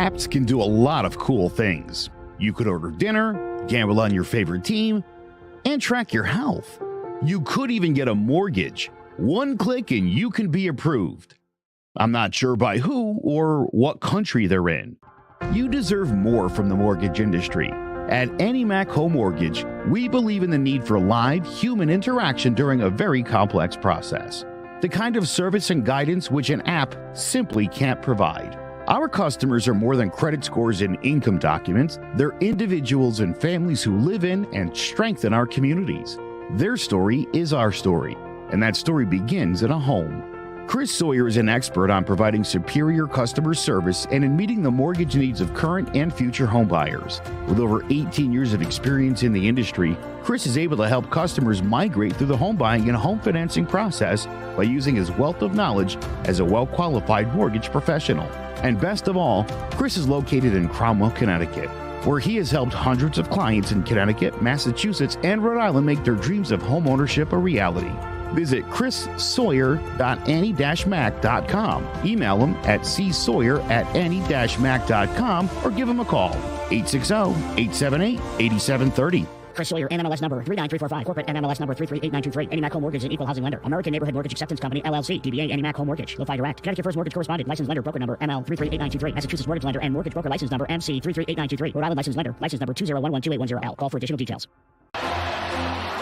apps can do a lot of cool things. You could order dinner, gamble on your favorite team, and track your health. You could even get a mortgage. One click and you can be approved. I'm not sure by who or what country they're in. You deserve more from the mortgage industry. At AnyMac Home Mortgage, we believe in the need for live human interaction during a very complex process. The kind of service and guidance which an app simply can't provide. Our customers are more than credit scores and income documents. They're individuals and families who live in and strengthen our communities. Their story is our story, and that story begins in a home. Chris Sawyer is an expert on providing superior customer service and in meeting the mortgage needs of current and future home buyers. With over 18 years of experience in the industry, Chris is able to help customers migrate through the home buying and home financing process by using his wealth of knowledge as a well-qualified mortgage professional. And best of all, Chris is located in Cromwell, Connecticut, where he has helped hundreds of clients in Connecticut, Massachusetts, and Rhode Island make their dreams of home ownership a reality. Visit chrissawyer.any-mac.com. Email him at csawyer@any-mac.com or give him a call, 860-878-8730. Chris Sawyer, NMLS number 39345, corporate NMLS number 338923. AnyMac Home Mortgage is an equal housing lender. American Neighborhood Mortgage Acceptance Company, LLC. DBA AnyMac Home Mortgage. Lo-Fi Direct. Connecticut First Mortgage Correspondent. License lender. Broker number ML 338923. Massachusetts Mortgage Lender and Mortgage Broker License number MC 338923. Rhode Island License Lender. License number 2011280L. Call for additional details.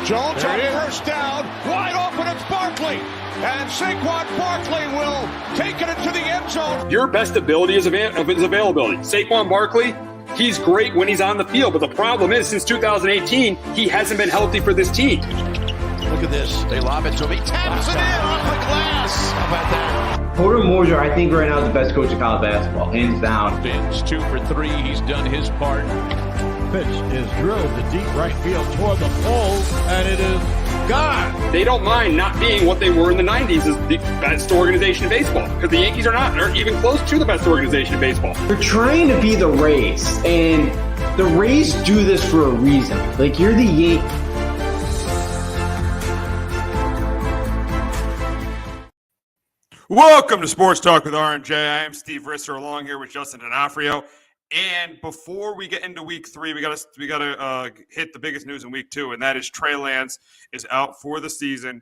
Jones on first down. Wide open. It's Barkley. And Saquon Barkley will take it into the end zone. Your best ability is availability. Saquon Barkley, he's great when he's on the field, but the problem is since 2018, he hasn't been healthy for this team. Look at this. They lob it to him. He taps it in off the glass. How about that? Porter Moser, I think right now is the best coach in college basketball, hands down. Fins 2 for 3. He's done his part. Pitch is drilled to deep right field toward the pole, and it is gone. They don't mind not being what they were in the 90s as the best organization in baseball, because the Yankees are not. They're even close to the best organization in baseball. You're trying to be the Rays, and the Rays do this for a reason. Like, you're the Yankees. Welcome to Sports Talk with R&J. I am Steve Risser, along here with Justin D'Onofrio. And before we get into week 3, we gotta hit the biggest news in week 2, and that is Trey Lance is out for the season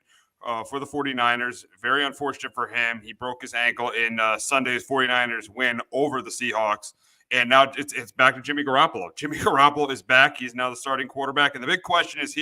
for the 49ers. Very unfortunate for him. He broke his ankle in Sunday's 49ers win over the Seahawks. And now it's back to Jimmy Garoppolo. Jimmy Garoppolo is back. He's now the starting quarterback. And the big question is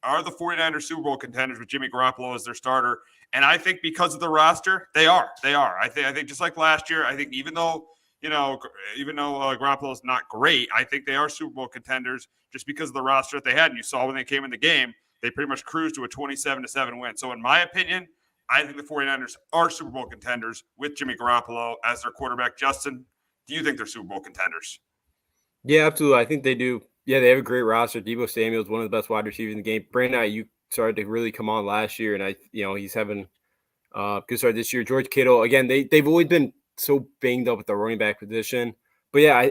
are the 49ers Super Bowl contenders with Jimmy Garoppolo as their starter? And I think because of the roster, they are. I think just like last year, I think even though Garoppolo's not great, I think they are Super Bowl contenders just because of the roster that they had. And you saw when they came in the game, they pretty much cruised to a 27-7 win. So in my opinion, I think the 49ers are Super Bowl contenders with Jimmy Garoppolo as their quarterback. Justin, do you think they're Super Bowl contenders? Yeah, absolutely. I think they do. Yeah, they have a great roster. Deebo Samuel's one of the best wide receivers in the game. Brandon Ayuk started to really come on last year, and he's having good start this year. George Kittle, again, they've always been so banged up at the running back position. But yeah,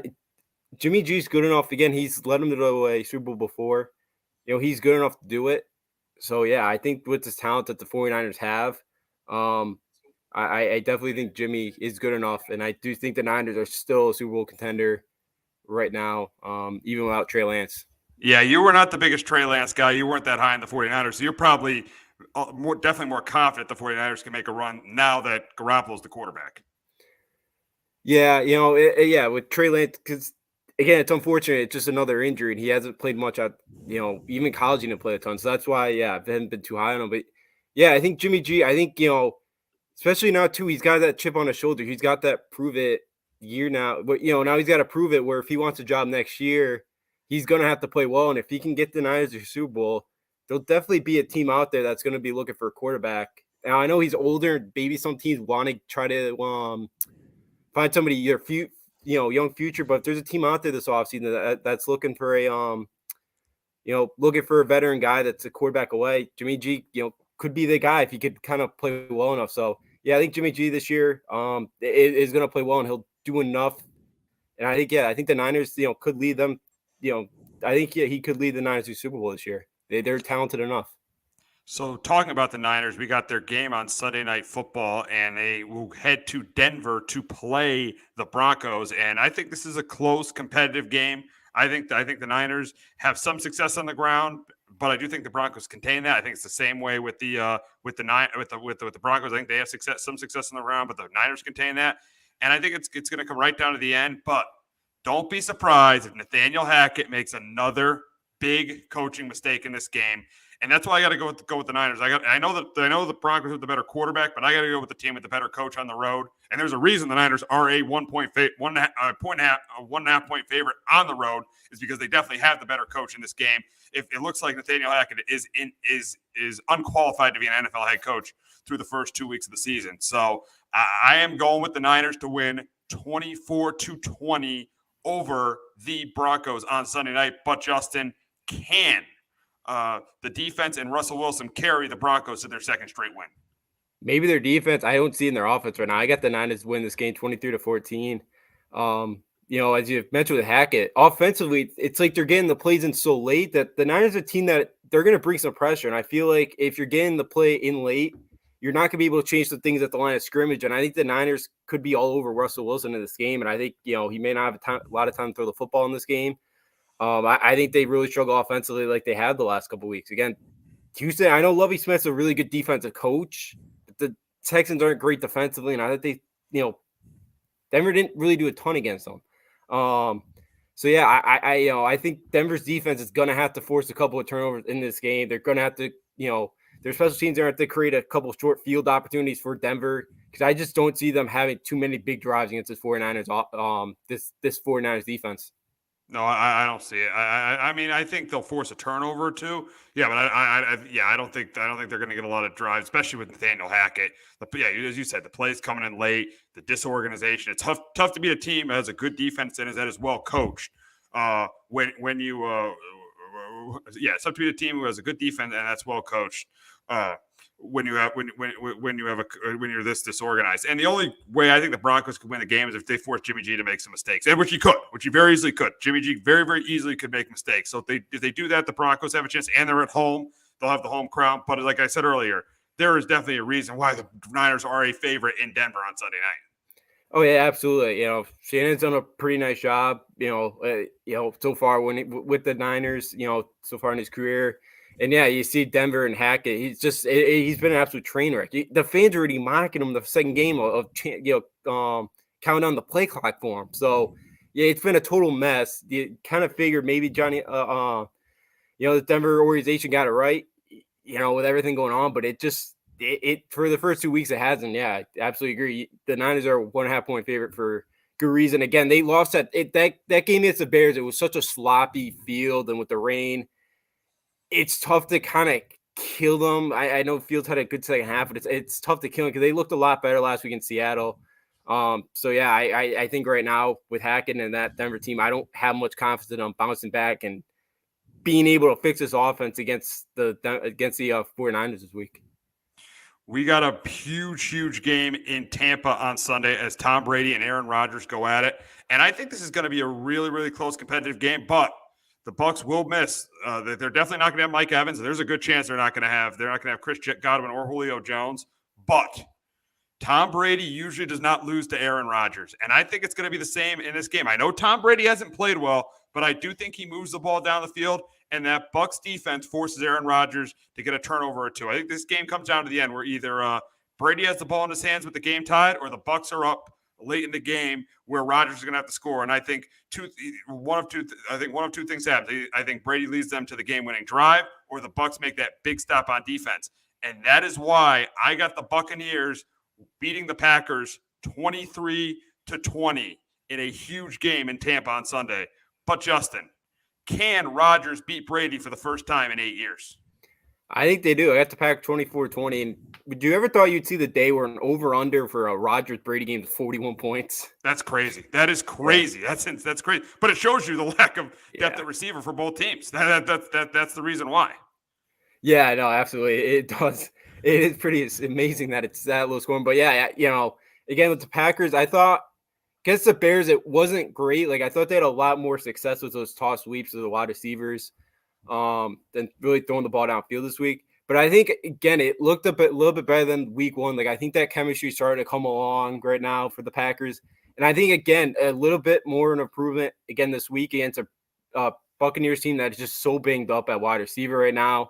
Jimmy G's good enough. Again, he's led them to a Super Bowl before. He's good enough to do it. So yeah, I think with this talent that the 49ers have, I definitely think Jimmy is good enough. And I do think the Niners are still a Super Bowl contender right now, even without Trey Lance. Yeah, you were not the biggest Trey Lance guy. You weren't that high in the 49ers. So you're probably definitely more confident the 49ers can make a run now that Garoppolo's the quarterback. Yeah, with Trey Lance, because, again, it's unfortunate. It's just another injury, and he hasn't played much at, even college he didn't play a ton. So that's why, I haven't been too high on him. But, yeah, I think Jimmy G, especially now, too, he's got that chip on his shoulder. He's got that prove-it year now. But, now he's got to prove it where if he wants a job next year, he's going to have to play well. And if he can get the Niners to Super Bowl, there'll definitely be a team out there that's going to be looking for a quarterback. Now, I know he's older. Maybe some teams want to try to find somebody young future, but if there's a team out there this offseason that's looking for looking for a veteran guy that's a quarterback away, Jimmy G, could be the guy if he could kind of play well enough. So yeah, I think Jimmy G this year is going to play well and he'll do enough. And I think the Niners, could lead them. I think he could lead the Niners to Super Bowl this year. They're talented enough. So talking about the Niners, we got their game on Sunday Night Football, and they will head to Denver to play the Broncos. And I think this is a close, competitive game. I think the Niners have some success on the ground, but I do think the Broncos contain that. I think it's the same way with the Broncos. I think they have some success on the ground, but the Niners contain that. And I think it's going to come right down to the end. But don't be surprised if Nathaniel Hackett makes another big coaching mistake in this game. And that's why I got to go with the Niners. I know the Broncos have the better quarterback, but I got to go with the team with the better coach on the road. And there's a reason the Niners are a 1.5 point favorite on the road, is because they definitely have the better coach in this game. If it looks like Nathaniel Hackett is unqualified to be an NFL head coach through the first 2 weeks of the season, so I am going with the Niners to win 24-20 over the Broncos on Sunday night. But Justin, can the defense and Russell Wilson carry the Broncos to their second straight win? Maybe their defense. I don't see in their offense right now. I got the Niners win this game 23-14. As you mentioned with Hackett, offensively, it's like they're getting the plays in so late that the Niners are a team that they're going to bring some pressure. And I feel like if you're getting the play in late, you're not going to be able to change the things at the line of scrimmage. And I think the Niners could be all over Russell Wilson in this game. And I think, he may not have a lot of time to throw the football in this game. I think they really struggle offensively like they have the last couple of weeks. Again, Houston, I know Lovie Smith's a really good defensive coach, but the Texans aren't great defensively, and I think Denver didn't really do a ton against them. I think Denver's defense is going to have to force a couple of turnovers in this game. They're going to have to, their special teams are going to have to create a couple of short field opportunities for Denver, because I just don't see them having too many big drives against this 49ers, this 49ers defense. No, I don't see it. I mean, I think they'll force a turnover or two. Yeah, but I don't think they're going to get a lot of drives, especially with Nathaniel Hackett. As you said, the plays coming in late, the disorganization. It's tough to beat a team that has a good defense and that is well coached. It's tough to beat a team who has a good defense and that's well coached. When you're this disorganized. And the only way I think the Broncos could win the game is if they force Jimmy G to make some mistakes, and which he very easily could. Jimmy G very, very easily could make mistakes. So if they do that, the Broncos have a chance, and they're at home. They'll have the home crowd. But like I said earlier, there is definitely a reason why the Niners are a favorite in Denver on Sunday night. Oh yeah, absolutely. Shannon's done a pretty nice job. So far with the Niners. So far in his career. And yeah, you see Denver and Hackett. He's been an absolute train wreck. The fans are already mocking him the second game of counting down the play clock for him. So yeah, it's been a total mess. You kind of figured maybe Johnny, the Denver organization got it right, with everything going on. But it for the first 2 weeks it hasn't. Yeah, I absolutely agree. The Niners are a 1.5 point favorite for good reason. Again, they lost that game against the Bears. It was such a sloppy field, and with the rain, it's tough to kind of kill them. I know Fields had a good second half, but it's tough to kill them because they looked a lot better last week in Seattle. I think right now with Hackett and that Denver team, I don't have much confidence in them bouncing back and being able to fix this offense against the 49ers this week. We got a huge game in Tampa on Sunday as Tom Brady and Aaron Rodgers go at it. And I think this is going to be a really, really close competitive game, but the Bucs will miss. They're definitely not going to have Mike Evans. There's a good chance they're not going to have Chris Godwin or Julio Jones. But Tom Brady usually does not lose to Aaron Rodgers, and I think it's going to be the same in this game. I know Tom Brady hasn't played well, but I do think he moves the ball down the field, and that Bucs defense forces Aaron Rodgers to get a turnover or two. I think this game comes down to the end where either Brady has the ball in his hands with the game tied, or the Bucs are up late in the game where Rodgers is going to have to score. And I think one of two things happens. I think Brady leads them to the game-winning drive, or the Bucs make that big stop on defense. And that is why I got the Buccaneers beating the Packers 23-20 in a huge game in Tampa on Sunday. But Justin, can Rodgers beat Brady for the first time in 8 years? I think they do. I got the Pack 24-20. And would you ever thought you'd see the day where an over-under for a Rodgers-Brady game is 41 points? That's crazy. That is crazy. Yeah. That's crazy. But it shows you the lack of depth at receiver for both teams. That's the reason why. Yeah, no, absolutely. It does. It is pretty amazing that it's that low scoring. But yeah, again, with the Packers, I thought against the Bears, it wasn't great. Like, I thought they had a lot more success with those toss sweeps of the wide receivers than really throwing the ball downfield this week. But But I think, again, it looked a little bit better than week one. Like, I think that chemistry started to come along right now for the Packers. And I think, again, a little bit more an improvement again this week against a Buccaneers team that is just so banged up at wide receiver right now.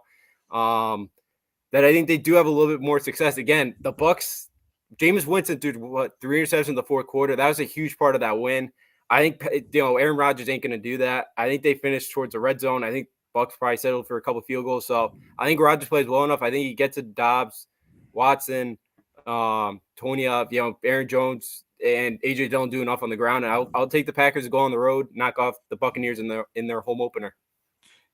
That I think they do have a little bit more success. Again, the Bucs, Jameis Winston threw 3 interceptions in the fourth quarter. That was a huge part of that win. I think, Aaron Rodgers ain't going to do that. I think they finished towards the red zone. I think Bucs probably settled for a couple field goals. So I think Rodgers plays well enough. I think he gets to Dobbs, Watson, Tony, Aaron Jones, and AJ Dillon do enough on the ground. And I'll take the Packers to go on the road, knock off the Buccaneers in their home opener.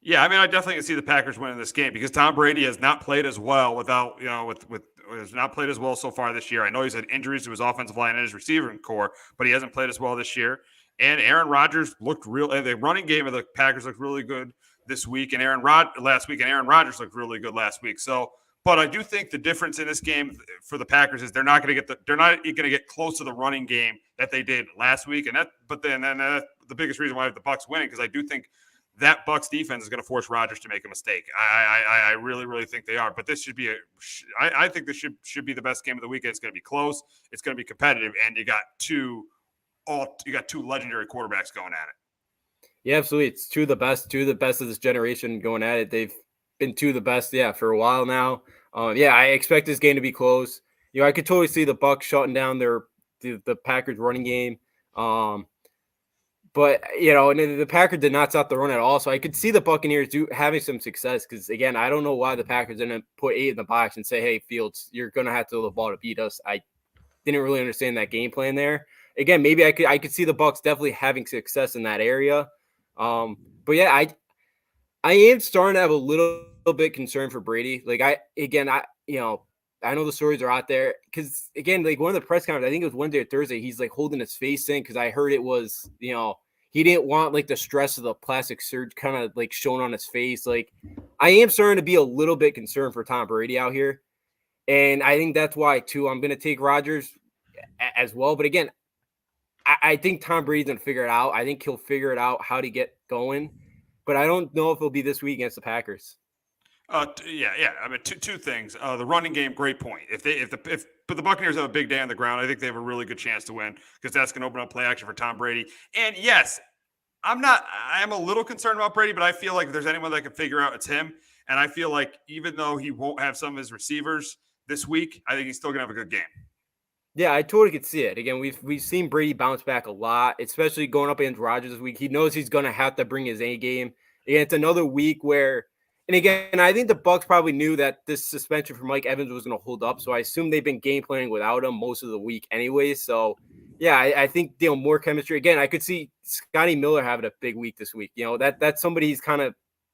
Yeah, I mean, I definitely can see the Packers winning this game because Tom Brady has not played as well has not played as well so far this year. I know he's had injuries to his offensive line and his receiving core, but he hasn't played as well this year. And Aaron Rodgers looked the running game of the Packers looked really good this week, and Aaron Rodgers looked really good last week. So, but I do think the difference in this game for the Packers is they're not going to get close to the running game that they did last week, and the biggest reason why I have the Bucs winning because I do think that Bucs defense is going to force Rodgers to make a mistake. I really, really think they are. But this should be I think this should be the best game of the weekend. It's going to be close. It's going to be competitive, and you got two legendary quarterbacks going at it. Yeah, absolutely. It's two of the best of this generation going at it. They've been two of the best, for a while now. I expect this game to be close. I could totally see the Bucs shutting down the Packers running game. But, and the Packers did not stop the run at all. So I could see the Buccaneers having some success because, again, I don't know why the Packers didn't put 8 in the box and say, hey, Fields, you're going to have to throw the ball to beat us. I didn't really understand that game plan there. Again, maybe I could see the Bucs definitely having success in that area. But, yeah, I am starting to have a little bit concern for Brady. Like, I know the stories are out there because, again, like one of the press conferences, I think it was Wednesday or Thursday, he's like holding his face in because I heard it was, he didn't want like the stress of the plastic surgery kind of like shown on his face. Like, I am starting to be a little bit concerned for Tom Brady out here. And I think that's why, too, I'm going to take Rodgers as well. But again, I think Tom Brady's going to figure it out. I think he'll figure it out how to get going. But I don't know if it'll be this week against the Packers. Yeah. I mean, two things. The running game, great point. But the Buccaneers have a big day on the ground, I think they have a really good chance to win because that's going to open up play action for Tom Brady. And yes, I am a little concerned about Brady, but I feel like if there's anyone that can figure out, it's him. And I feel like even though he won't have some of his receivers this week, I think he's still going to have a good game. Yeah, I totally could see it. Again, we've seen Brady bounce back a lot, especially going up against Rodgers this week. He knows he's going to have to bring his A game. Again, it's another week where. And again, I think the Bucs probably knew that this suspension for Mike Evans was going to hold up. So I assume they've been game planning without him most of the week anyway. So, yeah, I think, more chemistry. Again, I could see Scotty Miller having a big week this week. That's somebody who's kind of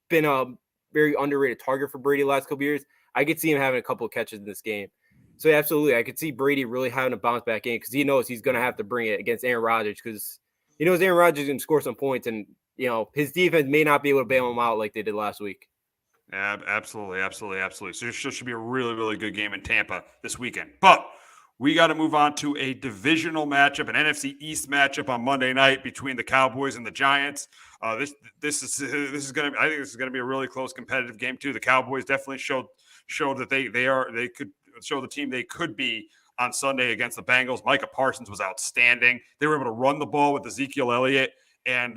been a very underrated target for Brady the last couple of years. I could see him having a couple of catches in this game. So, yeah, absolutely. I could see Brady really having a bounce back game because he knows he's going to have to bring it against Aaron Rodgers because he knows Aaron Rodgers can score some points and, his defense may not be able to bail him out like they did last week. Absolutely. So it should be a really, really good game in Tampa this weekend. But we got to move on to a divisional matchup, an NFC East matchup on Monday night between the Cowboys and the Giants. This is going to be a really close competitive game too. The Cowboys definitely showed that they could show the team they could be on Sunday against the Bengals. Micah Parsons was outstanding. They were able to run the ball with Ezekiel Elliott and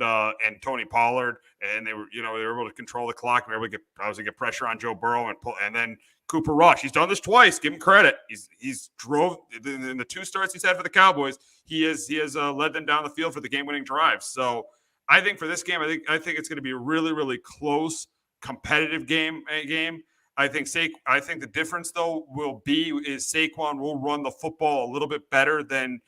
Tony Pollard, and they were able to control the clock. They were able to get pressure on Joe Burrow and then Cooper Rush. He's done this twice. Give him credit. He's drove in the 2 starts he's had for the Cowboys. He has led them down the field for the game-winning drives. So I think for this game, I think it's going to be a really, really close, competitive game. I think the difference though is Saquon will run the football a little bit better than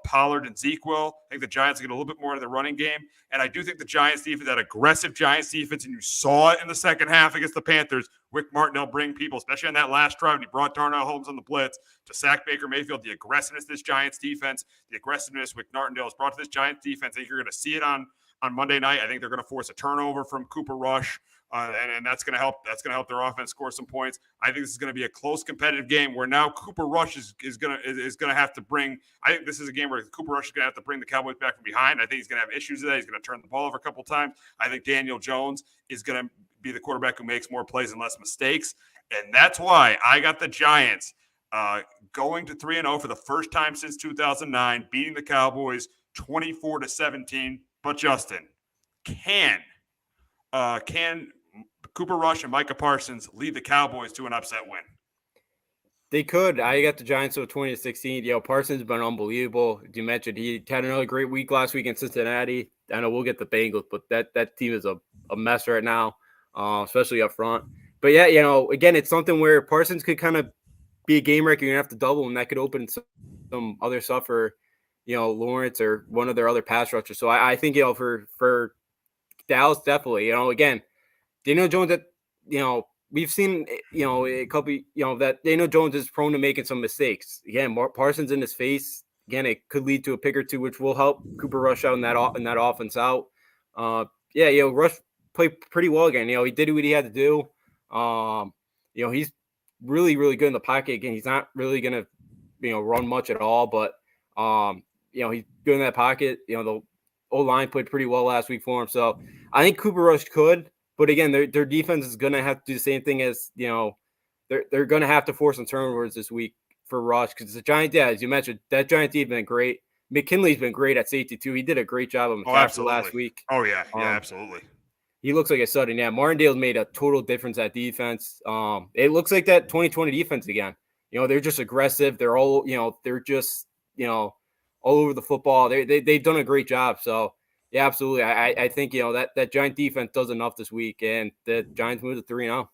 Pollard and Zeke will. I think the Giants get a little bit more of the running game. And I do think the Giants defense, that aggressive Giants defense, and you saw it in the second half against the Panthers, Wick Martindale bring people, especially on that last drive, and he brought Darnell Holmes on the blitz to sack Baker Mayfield. The aggressiveness of this Giants defense, the aggressiveness Wick Martindale has brought to this Giants defense, I think you're going to see it on Monday night. I think they're going to force a turnover from Cooper Rush. And that's going to help. That's going to help their offense score some points. I think this is going to be a close, competitive game where now Cooper Rush is going to have to bring. I think this is a game where Cooper Rush is going to have to bring the Cowboys back from behind. I think he's going to have issues with that. He's going to turn the ball over a couple times. I think Daniel Jones is going to be the quarterback who makes more plays and less mistakes. And that's why I got the Giants going to 3-0 for the first time since 2009, beating the Cowboys 24-17. But Justin, can Cooper Rush and Micah Parsons lead the Cowboys to an upset win? They could. I got the Giants to 20-16. Parsons has been unbelievable. You mentioned he had another great week last week in Cincinnati. I know we'll get the Bengals, but that team is a mess right now, especially up front. But yeah, again, it's something where Parsons could kind of be a game wrecker. You're gonna have to double, and that could open some other stuff for Lawrence or one of their other pass rushers. So I think for Dallas, definitely. Again, Daniel Jones, that we've seen a couple that Daniel Jones is prone to making some mistakes. Again, Parsons in his face. Again, it could lead to a pick or two, which will help Cooper Rush out in that offense out. Rush played pretty well again. He did what he had to do. He's really, really good in the pocket. Again, he's not really gonna run much at all, but he's good in that pocket. The O-line played pretty well last week for him. So I think Cooper Rush could, but again, their defense is gonna have to do the same thing as they're gonna have to force some turnovers this week for Rush, because the Giants, as you mentioned, that Giant team has been great. McKinley's been great at safety too. He did a great job of McCaffrey last week. Oh yeah, absolutely. He looks like a stud. And Martindale's made a total difference at defense. It looks like that 2020 defense again. They're just aggressive. They're all, they're just, all over the football. They've done a great job. So yeah, absolutely. I think, that Giant defense does enough this week, and the Giants move to 3-0.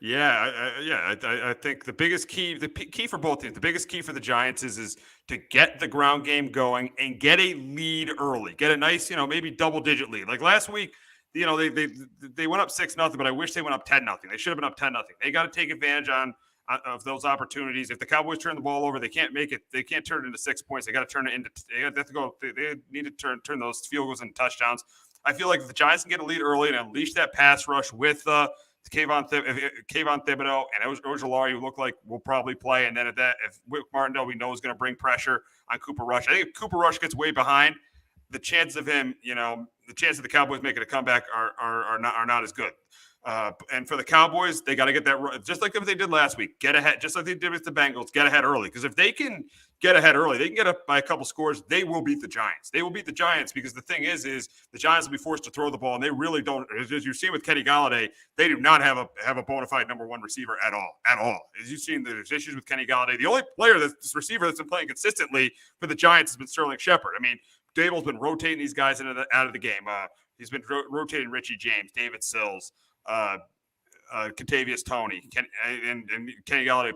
I think the biggest key, for both teams, the biggest key for the Giants is to get the ground game going and get a lead early. Get a nice, maybe double-digit lead. Like last week, they went up 6-0, but I wish they went up 10-0. They should have been up 10-0. They got to take advantage of those opportunities. If the Cowboys turn the ball over, they can't make it. They can't turn it into 6 points. They got to turn it into. They need to turn those field goals into touchdowns. I feel like if the Giants can get a lead early and unleash that pass rush with Kayvon Thibodeau and Ojulari, who look like will probably play, and then if Wick Martindale we know is going to bring pressure on Cooper Rush. I think if Cooper Rush gets way behind, the chance of him, the chance of the Cowboys making a comeback are not as good. And for the Cowboys, they got to get that, just like they did last week, get ahead, just like they did with the Bengals, get ahead early. Because if they can get ahead early, they can get up by a couple scores, they will beat the Giants. They will beat the Giants because the thing is the Giants will be forced to throw the ball, and they really don't, as you've seen with Kenny Golladay, they do not have a bona fide number one receiver at all. As you've seen, there's issues with Kenny Golladay. The only receiver that's been playing consistently for the Giants has been Sterling Shepard. I mean, Dable's been rotating these guys out of the game. He's been rotating Richie James, David Sills, Kentavious Toney, and Kenny Golladay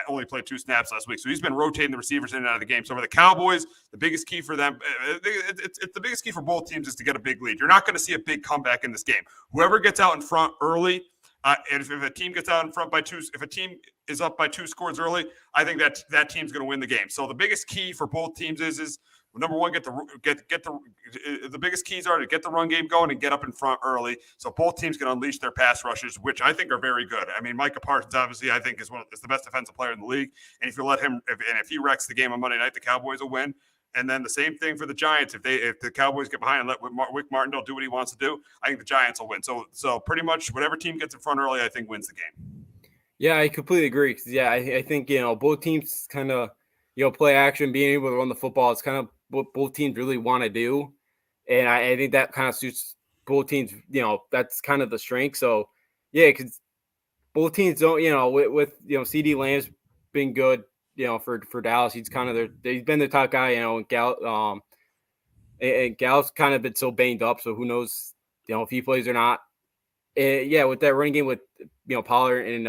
only played two snaps last week. So he's been rotating the receivers in and out of the game. So for the Cowboys, the biggest key for them, it's the biggest key for both teams is to get a big lead. You're not going to see a big comeback in this game. Whoever gets out in front early, and if a team gets out in front by two, if a team is up by 2 scores early, I think that team's going to win the game. So the biggest key for both teams is number one, the biggest keys are to get the run game going and get up in front early, so both teams can unleash their pass rushes, which I think are very good. I mean, Micah Parsons obviously I think is the best defensive player in the league, and if you let him, if he wrecks the game on Monday night, the Cowboys will win. And then the same thing for the Giants. If the Cowboys get behind and let Wick Martindale do what he wants to do, I think the Giants will win. So pretty much whatever team gets in front early, I think wins the game. Yeah, I completely agree. Yeah, I think both teams kind of play action, being able to run the football. It's kind of what both teams really want to do, and I think that kind of suits both teams. That's kind of the strength. So yeah, because both teams don't. With CD Lamb's been good. For Dallas, he's kind of he's been the top guy. And Gallup's kind of been so banged up. So who knows? If he plays or not. With that running game with Pollard and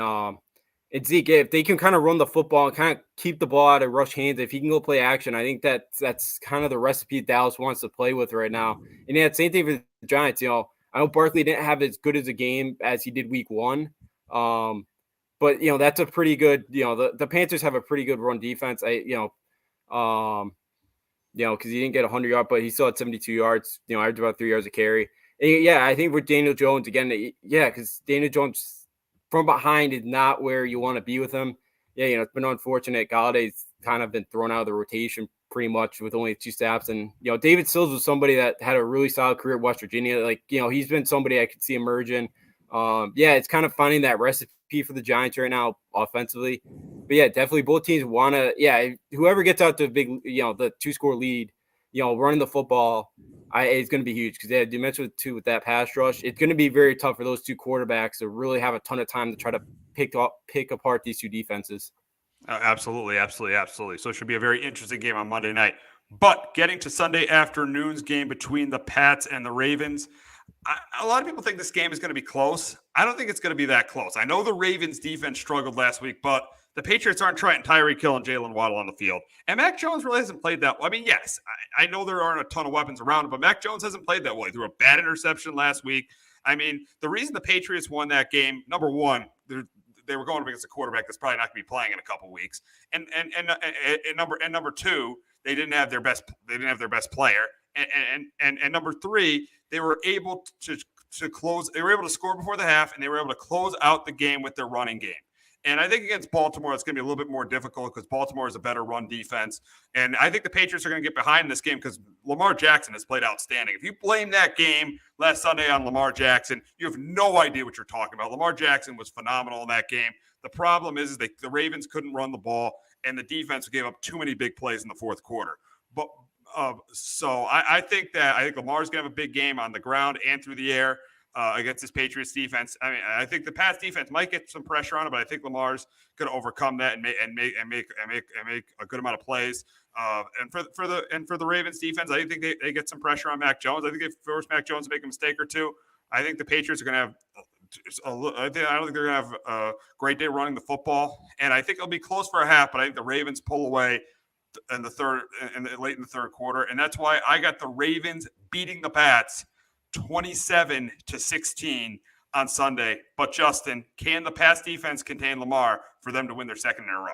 Zeke, if they can kind of run the football and kind of keep the ball out of Rush hands, if he can go play action, I think that's kind of the recipe Dallas wants to play with right now. And yeah, same thing for the Giants. I know Barkley didn't have as good as a game as he did week 1. But that's a pretty good. The Panthers have a pretty good run defense. Because he didn't get 100 yards, but he still had 72 yards. Averaged about 3 yards a carry. And I think with Daniel Jones again, because Daniel Jones from behind is not where you want to be with him. It's been unfortunate. Galladay's kind of been thrown out of the rotation pretty much with only 2 snaps. And, David Sills was somebody that had a really solid career at West Virginia. He's been somebody I could see emerging. It's kind of finding that recipe MVP for the Giants right now offensively. But yeah, definitely both teams want to, whoever gets out the big, the 2-score lead, running the football, it's going to be huge because you mentioned too with that pass rush. It's going to be very tough for those two quarterbacks to really have a ton of time to try to pick apart these two defenses. Absolutely. So it should be a very interesting game on Monday night. But getting to Sunday afternoon's game between the Pats and the Ravens, a lot of people think this game is going to be close. I don't think it's going to be that close. I know the Ravens defense struggled last week, but the Patriots aren't trying Tyreek Hill and Jalen Waddle on the field. And Mac Jones really hasn't played that well. I mean, yes, I know there aren't a ton of weapons around him, but Mac Jones hasn't played that well. He threw a bad interception last week. I mean, the reason the Patriots won that game, number one, they were going against a quarterback that's probably not going to be playing in a couple weeks. And number two, they didn't have their best player. And number three, they were able to close. They were able to score before the half, and they were able to close out the game with their running game. And I think against Baltimore, it's going to be a little bit more difficult because Baltimore is a better run defense. And I think the Patriots are going to get behind this game because Lamar Jackson has played outstanding. If you blame that game last Sunday on Lamar Jackson, you have no idea what you're talking about. Lamar Jackson was phenomenal in that game. The problem is the Ravens couldn't run the ball, and the defense gave up too many big plays in the fourth quarter. But so I think Lamar's going to have a big game on the ground and through the air. Against this Patriots defense. I mean, I think the Pats defense might get some pressure on it, but I think Lamar's going to overcome that and make a good amount of plays. And for the Ravens defense, I think they get some pressure on Mac Jones. I think they force Mac Jones to make a mistake or two. I think the Patriots are going to have I don't think they're going to have a great day running the football, and I think it'll be close for a half. But I think the Ravens pull away in the late in the third quarter, and that's why I got the Ravens beating the Pats 27-16 on Sunday. But Justin, can the Pats defense contain Lamar for them to win their second in a row?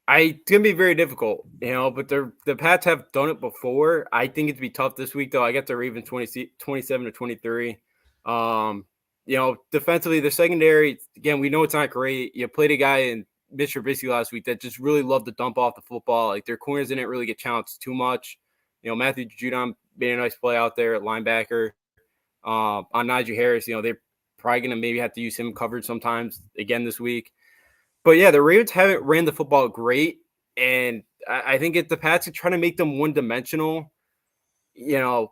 It's going to be very difficult, but the Pats have done it before. I think it'd be tough this week, though. I got the Ravens 27-23. Defensively, the secondary, again, we know it's not great. You played a guy in Mitch Trubisky last week that just really loved to dump off the football. Like, their corners didn't really get challenged too much. Matthew Judon made a nice play out there at linebacker. On Najee Harris, they're probably going to maybe have to use him covered sometimes again this week. But, yeah, the Ravens haven't ran the football great, and I think if the Pats are trying to make them one-dimensional, Belichick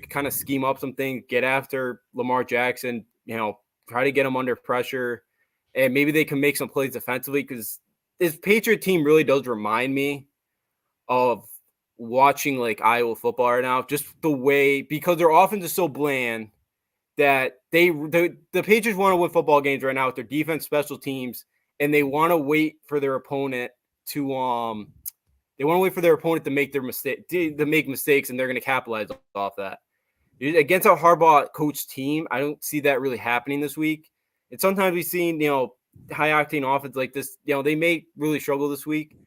kind of scheme up something, get after Lamar Jackson, try to get him under pressure, and maybe they can make some plays defensively because this Patriot team really does remind me of watching like Iowa football right now, just the way, because their offense is so bland that the Patriots want to win football games right now with their defense, special teams, and they want to wait for their opponent to make their mistake, to make mistakes, and they're going to capitalize off that. Against a Harbaugh coach team, I don't see that really happening this week. And sometimes we've seen, high octane offense like this, they may really struggle this week.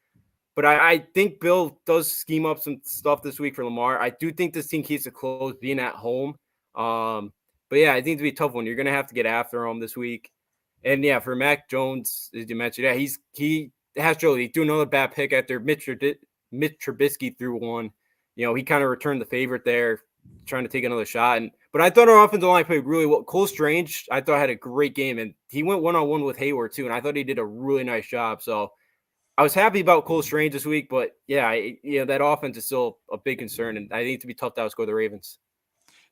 But I think Bill does scheme up some stuff this week for Lamar. I do think this team keeps it close, being at home. But yeah, I think it'll be a tough one. You're going to have to get after him this week. And yeah, for Mac Jones, as you mentioned, he has to really do another bad pick after Mitch Trubisky threw one. He kind of returned the favorite there, trying to take another shot. But I thought our offensive line played really well. Cole Strange, I thought, had a great game, and he went one-on-one with Hayward too, and I thought he did a really nice job. So I was happy about Cole Strange this week, but yeah, that offense is still a big concern, and I think it'd be tough to outscore the Ravens.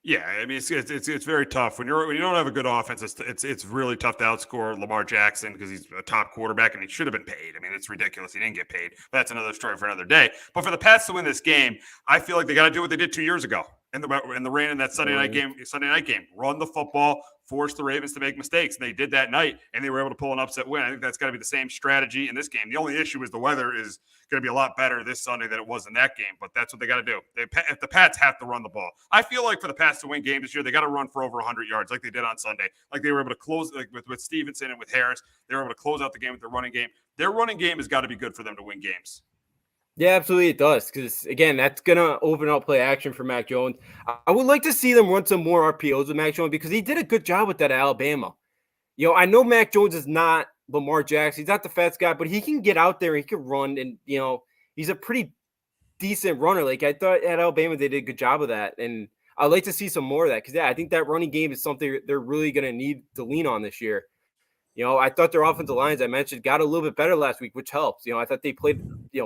Yeah, I mean it's very tough when you don't have a good offense. It's really tough to outscore Lamar Jackson because he's a top quarterback and he should have been paid. I mean, it's ridiculous he didn't get paid. But that's another story for another day. But for the Pats to win this game, I feel like they got to do what they did 2 years ago in the rain in that Sunday night game, run the football, force the Ravens to make mistakes. And they did that night, and they were able to pull an upset win. I think that's got to be the same strategy in this game. The only issue is the weather is going to be a lot better this Sunday than it was in that game, but that's what they got to do. If the Pats have to run the ball, I feel like for the Pats to win games this year, they got to run for over 100 yards like they did on Sunday. Like they were able to close with Stevenson and with Harris. They were able to close out the game with their running game. Their running game has got to be good for them to win games. Yeah, absolutely it does. Because, again, that's going to open up play action for Mac Jones. I would like to see them run some more RPOs with Mac Jones because he did a good job with that at Alabama. I know Mac Jones is not Lamar Jackson. He's not the fast guy, but he can get out there. He can run, and, he's a pretty decent runner. Like, I thought at Alabama they did a good job of that. And I'd like to see some more of that because, I think that running game is something they're really going to need to lean on this year. I thought their offensive lines, I mentioned, got a little bit better last week, which helps. I thought they played,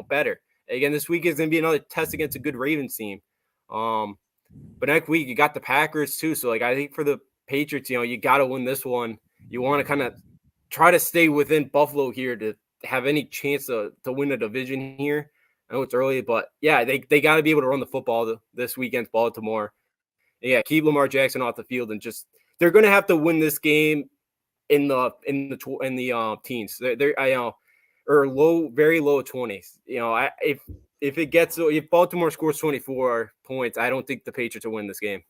better. Again, this week is going to be another test against a good Ravens team. But next week you got the Packers too. So, I think for the Patriots, you got to win this one. You want to kind of try to stay within Buffalo here to have any chance to win a division here. I know it's early, but yeah, they got to be able to run the football this week against Baltimore. And yeah, keep Lamar Jackson off the field and just they're going to have to win this game in the teens. They're or very low 20s. If Baltimore scores 24 points, I don't think the Patriots will win this game.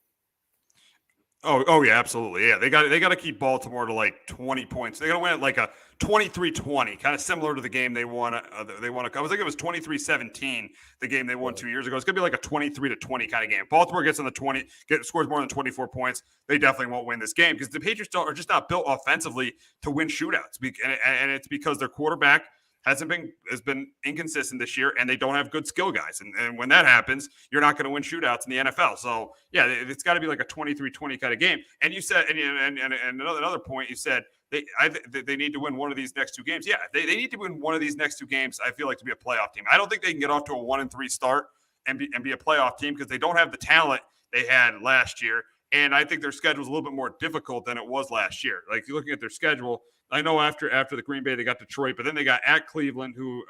Oh yeah, absolutely. Yeah, they got to keep Baltimore to like 20 points. They got to win it like a 23-20, kind of similar to the game they won. I was like it was 23-17, the game they won 2 years ago. It's gonna be like a 23-20 kind of game. Baltimore gets on the scores more than 24 points. They definitely won't win this game because the Patriots are just not built offensively to win shootouts, and it's because their quarterback has been inconsistent this year, and they don't have good skill guys. And when that happens, you're not going to win shootouts in the NFL. So yeah, it's got to be like a 23-20 kind of game. And you said, and another point, you said they need to win one of these next two games. Yeah, they need to win one of these next two games. I feel like to be a playoff team. I don't think they can get off to a 1-3 start and be a playoff team because they don't have the talent they had last year. And I think their schedule is a little bit more difficult than it was last year. Like you're looking at their schedule. I know after the Green Bay, they got Detroit, but then they got at Cleveland, who's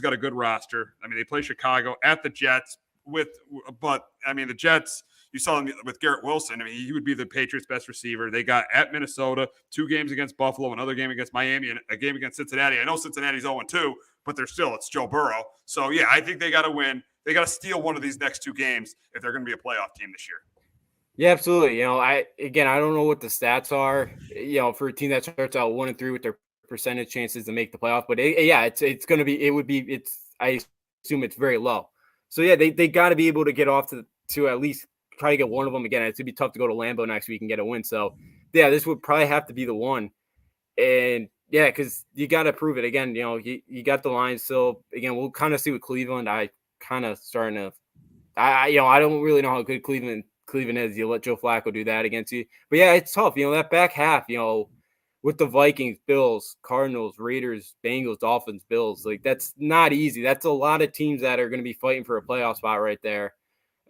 got a good roster. I mean, they play Chicago, at the Jets the Jets, you saw them with Garrett Wilson. I mean, he would be the Patriots' best receiver. They got at Minnesota, 2 games against Buffalo, another game against Miami, and a game against Cincinnati. I know Cincinnati's 0-2, but it's Joe Burrow. So yeah, I think they got to win. They got to steal one of these next 2 games if they're going to be a playoff team this year. Yeah, absolutely. I don't know what the stats are, for a team that starts out 1-3 with their percentage chances to make the playoff, but it's going to be, I assume it's very low. So yeah, they got to be able to get off to at least try to get one of them again. It's going to be tough to go to Lambeau next week and get a win. So yeah, this would probably have to be the one. And yeah, because you got to prove it again. You got the line still. Again, we'll kind of see with Cleveland. I kind of starting to, I don't really know how good Cleveland is. You let Joe Flacco do that against you. But yeah, it's tough. That back half, with the Vikings, Bills, Cardinals, Raiders, Bengals, Dolphins, Bills, like that's not easy. That's a lot of teams that are going to be fighting for a playoff spot right there.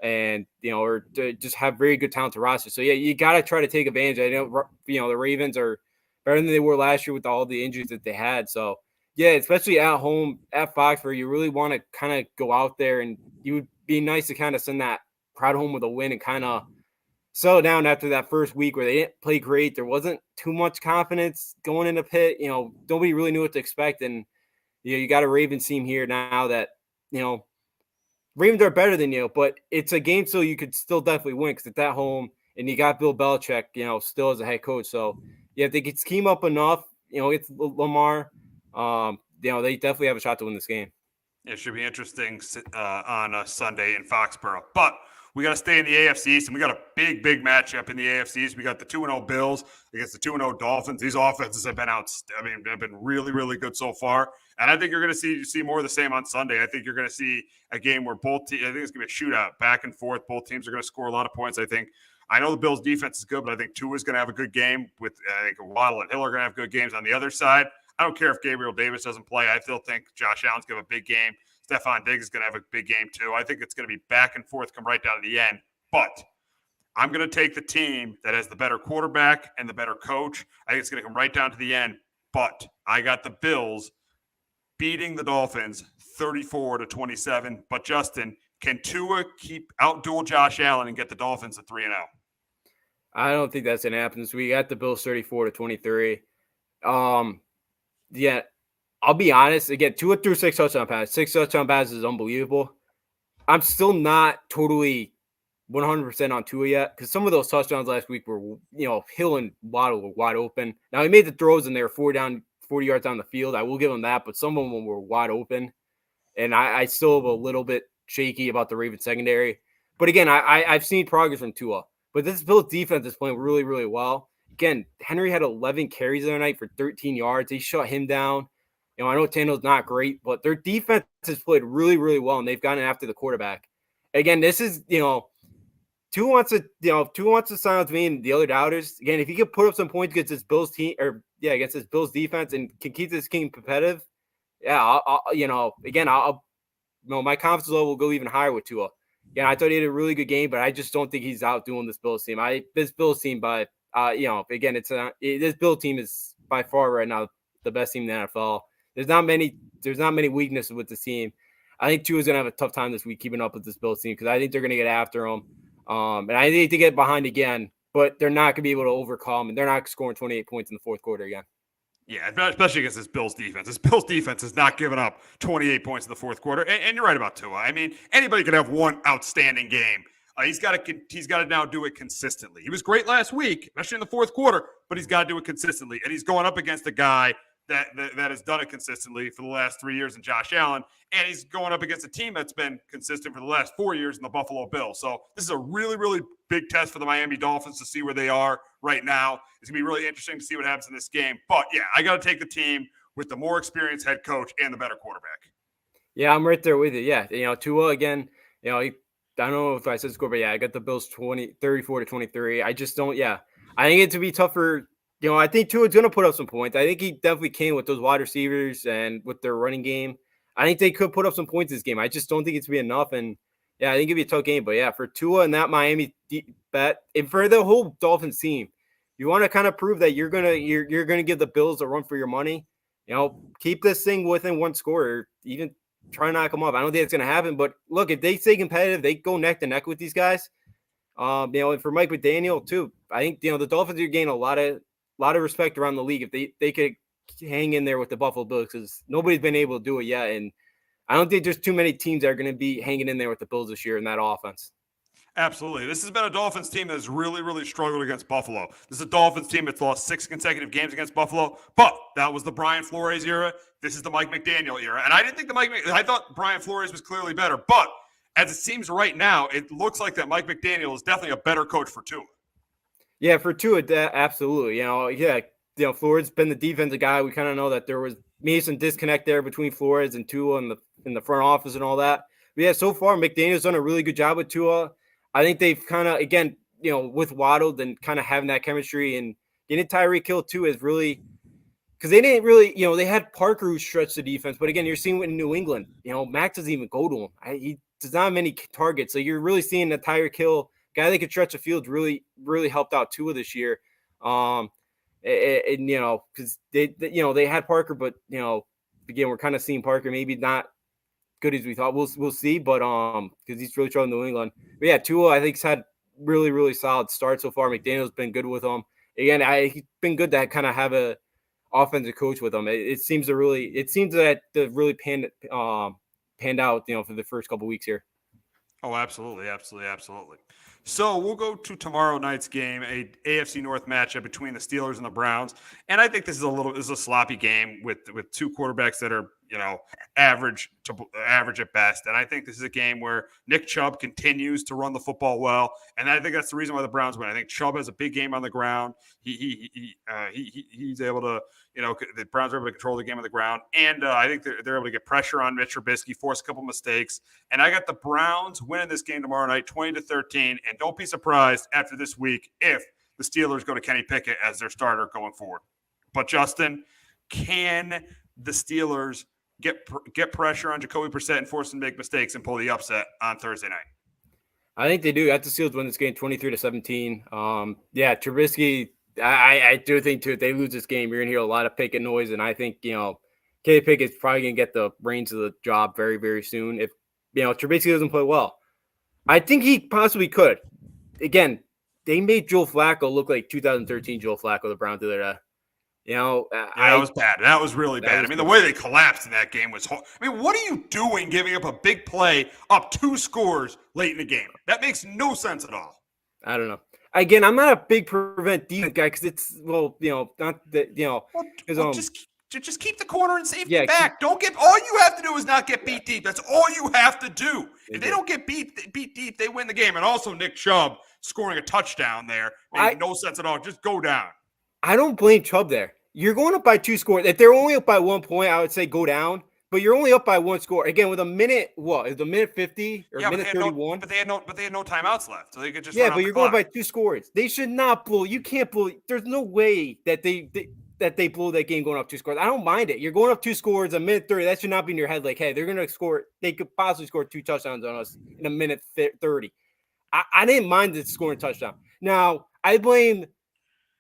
And, or to just have very good talent to roster. So yeah, you got to try to take advantage. I know, the Ravens are better than they were last year with all the injuries that they had. So yeah, especially at home at Foxborough, you really want to kind of go out there, and you would be nice to kind of send that crowd home with a win and kind of settle down after that first week where they didn't play great. There wasn't too much confidence going into Pitt. Nobody really knew what to expect. And, you got a Ravens team here now that, Ravens are better than you, but it's a game so you could still definitely win because it's at home, and you got Bill Belichick, still as a head coach. So, yeah, if they could scheme up enough, it's Lamar, they definitely have a shot to win this game. It should be interesting on a Sunday in Foxborough. But we got to stay in the AFC East, and we got a big matchup in the AFC East. We got the 2-0 Bills against the 2-0 Dolphins. These offenses have been have been really, really good so far. And I think you're going to see more of the same on Sunday. I think you're going to see a game where both teams, I think it's going to be a shootout, back and forth. Both teams are going to score a lot of points, I think. I know the Bills' defense is good, but I think Tua is going to have a good game. I think Waddle and Hill are going to have good games on the other side. I don't care if Gabriel Davis doesn't play. I still think Josh Allen's going to have a big game. Stephon Diggs is going to have a big game too. I think it's going to be back and forth, come right down to the end. But I'm going to take the team that has the better quarterback and the better coach. I think it's going to come right down to the end. But I got the Bills beating the Dolphins 34-27. But Justin, can Tua outduel Josh Allen and get the Dolphins to 3-0? I don't think that's going to happen this week. We got the Bills 34-23. Yeah, I'll be honest. Again, Tua threw 6 touchdown passes. 6 touchdown passes is unbelievable. I'm still not totally 100% on Tua yet because some of those touchdowns last week were, Hill and Waddle were wide open. Now, he made the throws and they were 40 yards down the field. I will give him that, but some of them were wide open. And I still have a little bit shaky about the Ravens secondary. But again, I've seen progress from Tua. But this Bills defense is playing really, really well. Again, Henry had 11 carries the other night for 13 yards. They shut him down. I know Tannehill's not great, but their defense has played really, really well, and they've gotten after the quarterback. Again, this is, Tua wants to sign with me and the other doubters. Again, if he could put up some points against this Bills team, against this Bills defense, and can keep this game competitive, my confidence level will go even higher with Tua. Yeah, I thought he had a really good game, but I just don't think he's outdoing this Bills team. This Bills team, this Bills team is by far right now the best team in the NFL. There's not many weaknesses with the team. I think Tua's gonna have a tough time this week keeping up with this Bills team because I think they're gonna get after him. And I think they get behind again, but they're not gonna be able to overcome, and they're not scoring 28 points in the fourth quarter again. Yeah, especially against this Bills defense. This Bills defense has not given up 28 points in the fourth quarter. And you're right about Tua. I mean, anybody could have one outstanding game. He's got to now do it consistently. He was great last week, especially in the fourth quarter, but he's got to do it consistently. And he's going up against a guy that has done it consistently for the last 3 years in Josh Allen. And he's going up against a team that's been consistent for the last 4 years in the Buffalo Bills. So this is a really, really big test for the Miami Dolphins to see where they are right now. It's going to be really interesting to see what happens in this game. But, yeah, I got to take the team with the more experienced head coach and the better quarterback. Yeah, I'm right there with you. Yeah, Tua, again, I don't know if I said score, but yeah, I got the Bills 34-23. I just don't, I think it to be tougher. I think Tua's going to put up some points. I think he definitely can with those wide receivers and with their running game. I think they could put up some points this game. I just don't think it's going to be enough. And, I think it'd be a tough game. But, for Tua and that Miami bet, and for the whole Dolphins team, you want to kind of prove that you're gonna give the Bills a run for your money. Keep this thing within one score, or even try to knock them off. I don't think it's going to happen. But, look, if they stay competitive, they go neck to neck with these guys. And for Mike McDaniel, too, I think, the Dolphins are gaining a lot of respect around the league if they could hang in there with the Buffalo Bills, because nobody's been able to do it yet. And I don't think there's too many teams that are going to be hanging in there with the Bills this year in that offense. Absolutely. This has been a Dolphins team that's really, really struggled against Buffalo. This is a Dolphins team that's lost 6 consecutive games against Buffalo, but that was the Brian Flores era. This is the Mike McDaniel era. And I didn't think I thought Brian Flores was clearly better, but as it seems right now, it looks like that Mike McDaniel is definitely a better coach for Tua. Yeah, for Tua, absolutely. Flores been the defensive guy. We kind of know that there was maybe some disconnect there between Flores and Tua in the front office and all that. But so far, McDaniel's done a really good job with Tua. I think they've kind of, again, with Waddle and kind of having that chemistry, and getting Tyreek Hill too is really, because they didn't really, they had Parker who stretched the defense, but again, you're seeing it in New England. Mac doesn't even go to him. He does not have many targets, so you're really seeing that Tyreek Hill, guy that could stretch the field, really, really helped out Tua this year. Because they had Parker, but again, we're kind of seeing Parker maybe not good as we thought. We'll see, but because he's really trying New England. But yeah, Tua I think's had really, really solid start so far. McDaniel's been good with him. Again, he's been good to kind of have a offensive coach with him. It seems that the really panned out, for the first couple weeks here. Oh, absolutely. So we'll go to tomorrow night's game, a AFC North matchup between the Steelers and the Browns. And I think this is a sloppy game with two quarterbacks that are, average at best. And I think this is a game where Nick Chubb continues to run the football well. And I think that's the reason why the Browns win. I think Chubb has a big game on the ground. He's able to, the Browns are able to control the game on the ground. And I think they're able to get pressure on Mitch Trubisky, force a couple mistakes. And I got the Browns winning this game tomorrow night, 20-13. And don't be surprised after this week if the Steelers go to Kenny Pickett as their starter going forward. But Justin, can the Steelers get pressure on Jacoby Brissett and force him to make mistakes and pull the upset on Thursday night? I think they do. I have the Steelers win this game 23-17. Trubisky, I do think too, if they lose this game, you're going to hear a lot of Pickett noise. And I think, Kenny Pickett's probably going to get the reins of the job very, very soon. If, Trubisky doesn't play well, I think he possibly could. Again, they made Joe Flacco look like 2013 Joe Flacco, the Browns did that. That was bad. That was really bad. The way they collapsed in that game was what are you doing giving up a big play up 2 scores late in the game? That makes no sense at all. I don't know. Again, I'm not a big prevent defense guy because it's, not that, just keep the corner and safety back. All you have to do is not get beat deep. That's all you have to do. If they don't get beat deep, they win the game. And also Nick Chubb scoring a touchdown there made no sense at all. Just go down. I don't blame Chubb there. You're going up by 2 scores. If they're only up by 1 point, I would say go down. but you're only up by one score. Again, with a minute, what? Is the minute 50 or minute 31? But they had no timeouts left, so they could just Yeah, run out but the you're clock. going by 2 scores. They should not blow. You can't blow. There's no way that they blow that game going up 2 scores. I don't mind it. You're going up 2 scores, a minute 30. That should not be in your head. Like, hey, they're going to score. They could possibly score 2 touchdowns on us in a minute 30. I didn't mind the scoring touchdown. Now, I blame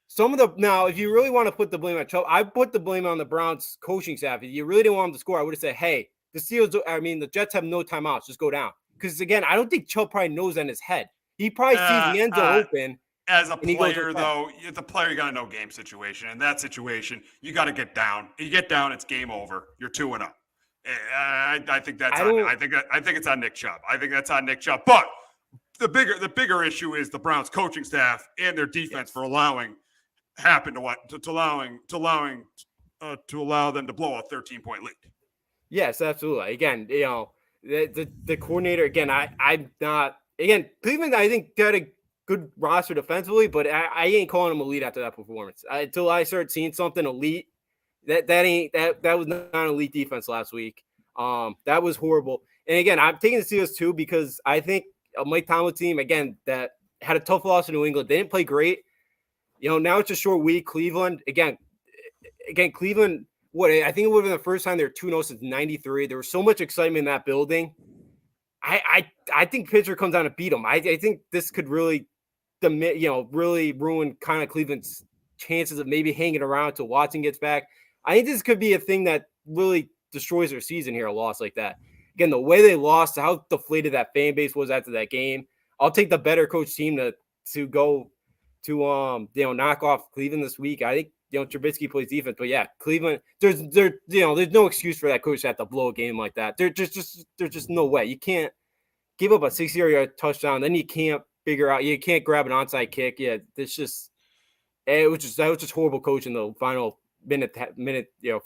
some of the. Now, if you really want to put the blame on Chubb, I put the blame on the Browns coaching staff. If you really didn't want them to score, I would have said, hey, the Jets have no timeouts. Just go down. Because, again, I don't think Chubb probably knows that in his head. He probably sees the end zone open. As a player, though, the player, you got to know game situation. In that situation, you got to get down. You get down, it's game over. You're 2-0. I think that's I think it's on Nick Chubb. I think that's on Nick Chubb. But the bigger issue is the Browns coaching staff and their defense for allowing them to blow a 13-point lead. Yes, absolutely. Again, the coordinator. Again, I'm not. Again, Cleveland, I think got a good roster defensively, but I ain't calling them elite after that performance. Until I start seeing something elite, that was not an elite defense last week. That was horrible. And again, I'm taking the Steelers too because I think a Mike Tomlin team again that had a tough loss in New England. They didn't play great. Now it's a short week. Cleveland again. Cleveland. What I think it would have been the first time they were 2-0 since '93. There was so much excitement in that building. I think Pittsburgh comes down to beat them. I think this could really, really ruin kind of Cleveland's chances of maybe hanging around until Watson gets back. I think this could be a thing that really destroys their season here, a loss like that. Again, the way they lost, how deflated that fan base was after that game. I'll take the better coach team to go to knock off Cleveland this week. I think Trubisky plays defense, but yeah, Cleveland. There's no excuse for that coach to have to blow a game like that. There's just no way. You can't give up a 60-yard touchdown, then you can't figure out. You can't grab an onside kick. Yeah, that was just horrible coaching the final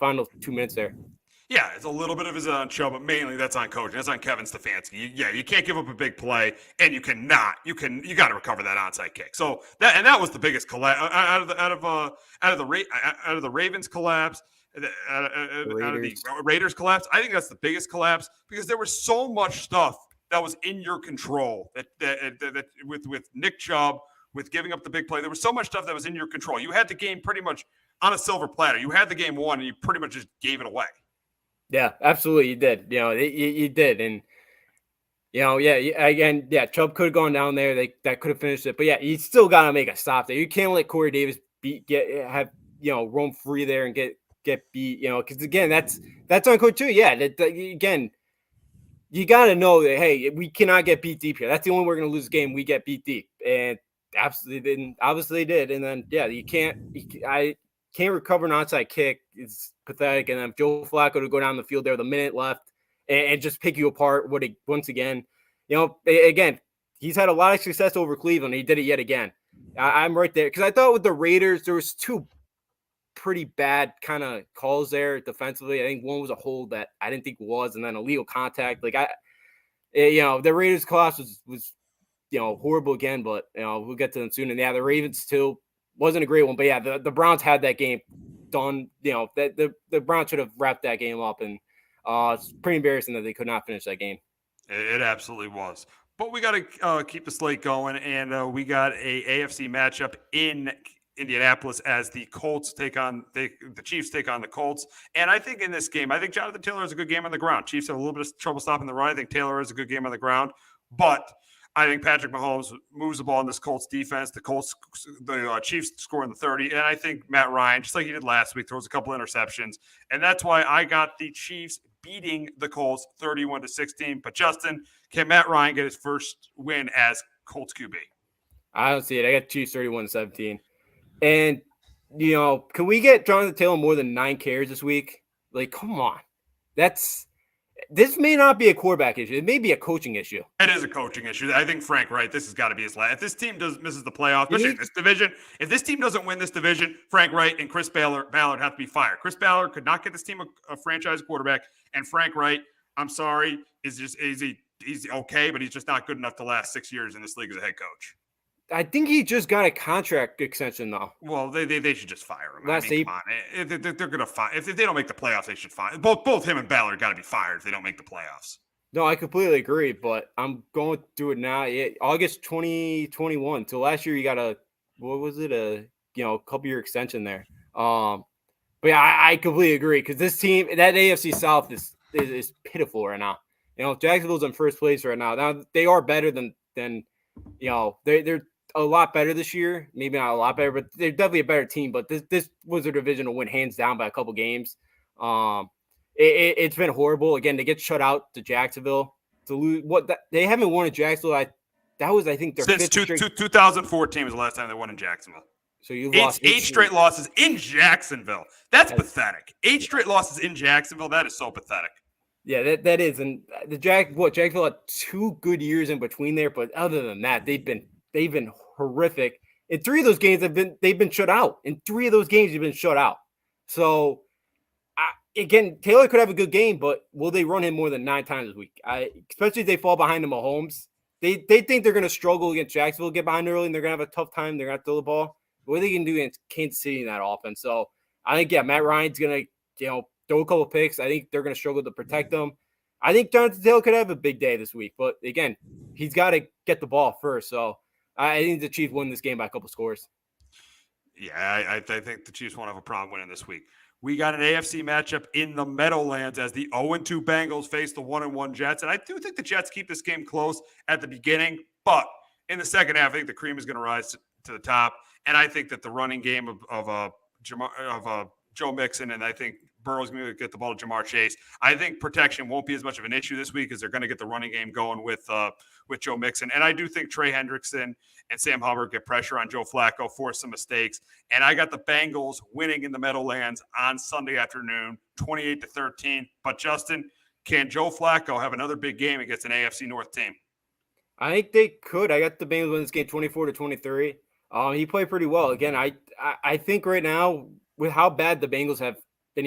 final 2 minutes there. Yeah, it's a little bit of his on Chubb, but mainly that's on coaching. That's on Kevin Stefanski. You can't give up a big play, and you got to recover that onside kick. So that was the biggest collapse out of the Ravens collapse, out of the Raiders collapse. I think that's the biggest collapse because there was so much stuff that was in your control that with Nick Chubb, with giving up the big play, there was so much stuff that was in your control. You had the game pretty much on a silver platter. You had the game won, and you pretty much just gave it away. Yeah, absolutely, you did. You did, and Chubb could have gone down there. That could have finished it, but yeah, you still got to make a stop there. You can't let Corey Davis roam free there and get beat. Because again, that's on coach too. Yeah, again, you got to know that hey, we cannot get beat deep here. That's the only way we're going to lose the game. We get beat deep, and absolutely didn't. Obviously, they did, and then you can't. I can't recover an onside kick. It's pathetic. And then Joe Flacco to go down the field there with a minute left and just pick you apart once again. Again, he's had a lot of success over Cleveland. He did it yet again. I'm right there because I thought with the Raiders there was 2 pretty bad kind of calls there defensively. I think one was a hold that I didn't think was, and then illegal contact. The Raiders collapse was horrible again, but we'll get to them soon. And yeah, the Ravens too. Wasn't a great one, but yeah, the Browns had that game done. The Browns should have wrapped that game up, and it's pretty embarrassing that they could not finish that game. It absolutely was. But we got to keep the slate going, and we got a AFC matchup in Indianapolis as the Colts take on the Chiefs take on the Colts. And I think in this game, I think Jonathan Taylor has a good game on the ground. Chiefs have a little bit of trouble stopping the run. I think Taylor has a good game on the ground, but I think Patrick Mahomes moves the ball in this Colts defense. The Chiefs score in the 30, and I think Matt Ryan, just like he did last week, throws a couple interceptions, and that's why I got the Chiefs beating the Colts 31-16. But Justin, can Matt Ryan get his first win as Colts QB? I don't see it. I got Chiefs 31-17, and can we get Jonathan Taylor more than 9 carries this week? Like, come on, This may not be a quarterback issue. It may be a coaching issue. It is a coaching issue. I think Frank Wright, this has got to be his last. If this team misses the playoffs, especially this division, if this team doesn't win this division, Frank Wright and Chris Ballard have to be fired. Chris Ballard could not get this team a franchise quarterback, and Frank Wright, I'm sorry, he's okay, but he's just not good enough to last 6 years in this league as a head coach. I think he just got a contract extension though. Well, they should just fire him. Last I mean, come on. They're going to fire. If they don't make the playoffs, they should fire. Both him and Ballard got to be fired if they don't make the playoffs. No, I completely agree, but I'm going through it now. August 2021. So last year you got a couple year extension there. But yeah, I completely agree because this team, that AFC South is pitiful right now. Jacksonville's in first place right now. Now they are better than they're a lot better this year. Maybe not a lot better, but they're definitely a better team. But this was a divisional win hands down by a couple games. It's been horrible. Again, they get shut out to Jacksonville. To lose they haven't won at Jacksonville. That was, I think, their since 2014 was the last time they won in Jacksonville. So you've lost 8 straight losses in Jacksonville. That's pathetic. 8 straight losses in Jacksonville. That is so pathetic. Yeah, that is. And Jacksonville had 2 good years in between there, but other than that, they've been horrific. In 3 of those games, they've been shut out. In 3 of those games, they've been shut out. So again, Taylor could have a good game, but will they run him more than 9 times a week? Especially if they fall behind the Mahomes. They think they're going to struggle against Jacksonville, get behind early, and they're going to have a tough time. They're going to have to throw the ball. What are they going to do against Kansas City in that offense? So I think, Matt Ryan's going to, throw a couple picks. I think they're going to struggle to protect them. I think Jonathan Taylor could have a big day this week, but again, he's got to get the ball first. So I think the Chiefs win this game by a couple scores. Yeah, I think the Chiefs won't have a problem winning this week. We got an AFC matchup in the Meadowlands as the 0-2 Bengals face the 1-1 Jets. And I do think the Jets keep this game close at the beginning, but in the second half, I think the cream is going to rise to the top. And I think that the running game of Joe Mixon, and I think Burrow's going to get the ball to Jamar Chase. I think protection won't be as much of an issue this week because they're going to get the running game going with Joe Mixon. And I do think Trey Hendrickson and Sam Hubbard get pressure on Joe Flacco, force some mistakes. And I got the Bengals winning in the Meadowlands on Sunday afternoon, 28-13. But Justin, can Joe Flacco have another big game against an AFC North team? I think they could. I got the Bengals winning this game 24-23. He played pretty well. Again, I think right now with how bad the Bengals have been,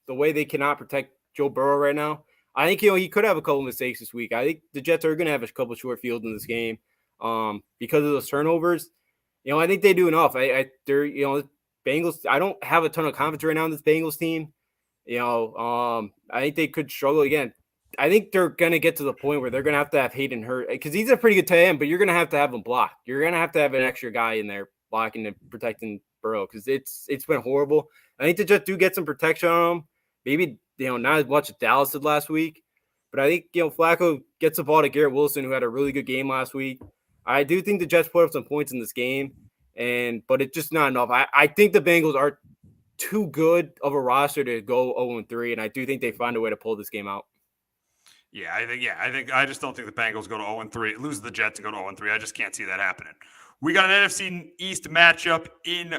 the way they cannot protect Joe Burrow right now, I think he could have a couple mistakes this week. I think the Jets are going to have a couple short fields in this game because of those turnovers. I think they do enough. They're Bengals. I don't have a ton of confidence right now in this Bengals team. I think they could struggle again. I think they're going to get to the point where they're going to have Hayden Hurst because he's a pretty good tight end, but you're going to have him block. You're going to have an extra guy in there blocking and protecting Burrow because it's been horrible. I think the Jets do get some protection on him. Maybe, not as much as Dallas did last week, but I think, Flacco gets the ball to Garrett Wilson, who had a really good game last week. I do think the Jets put up some points in this game, but it's just not enough. I think the Bengals are too good of a roster to go 0-3, and I do think they find a way to pull this game out. I just don't think the Bengals go to 0-3, lose to the Jets and go to 0-3. I just can't see that happening. We got an NFC East matchup in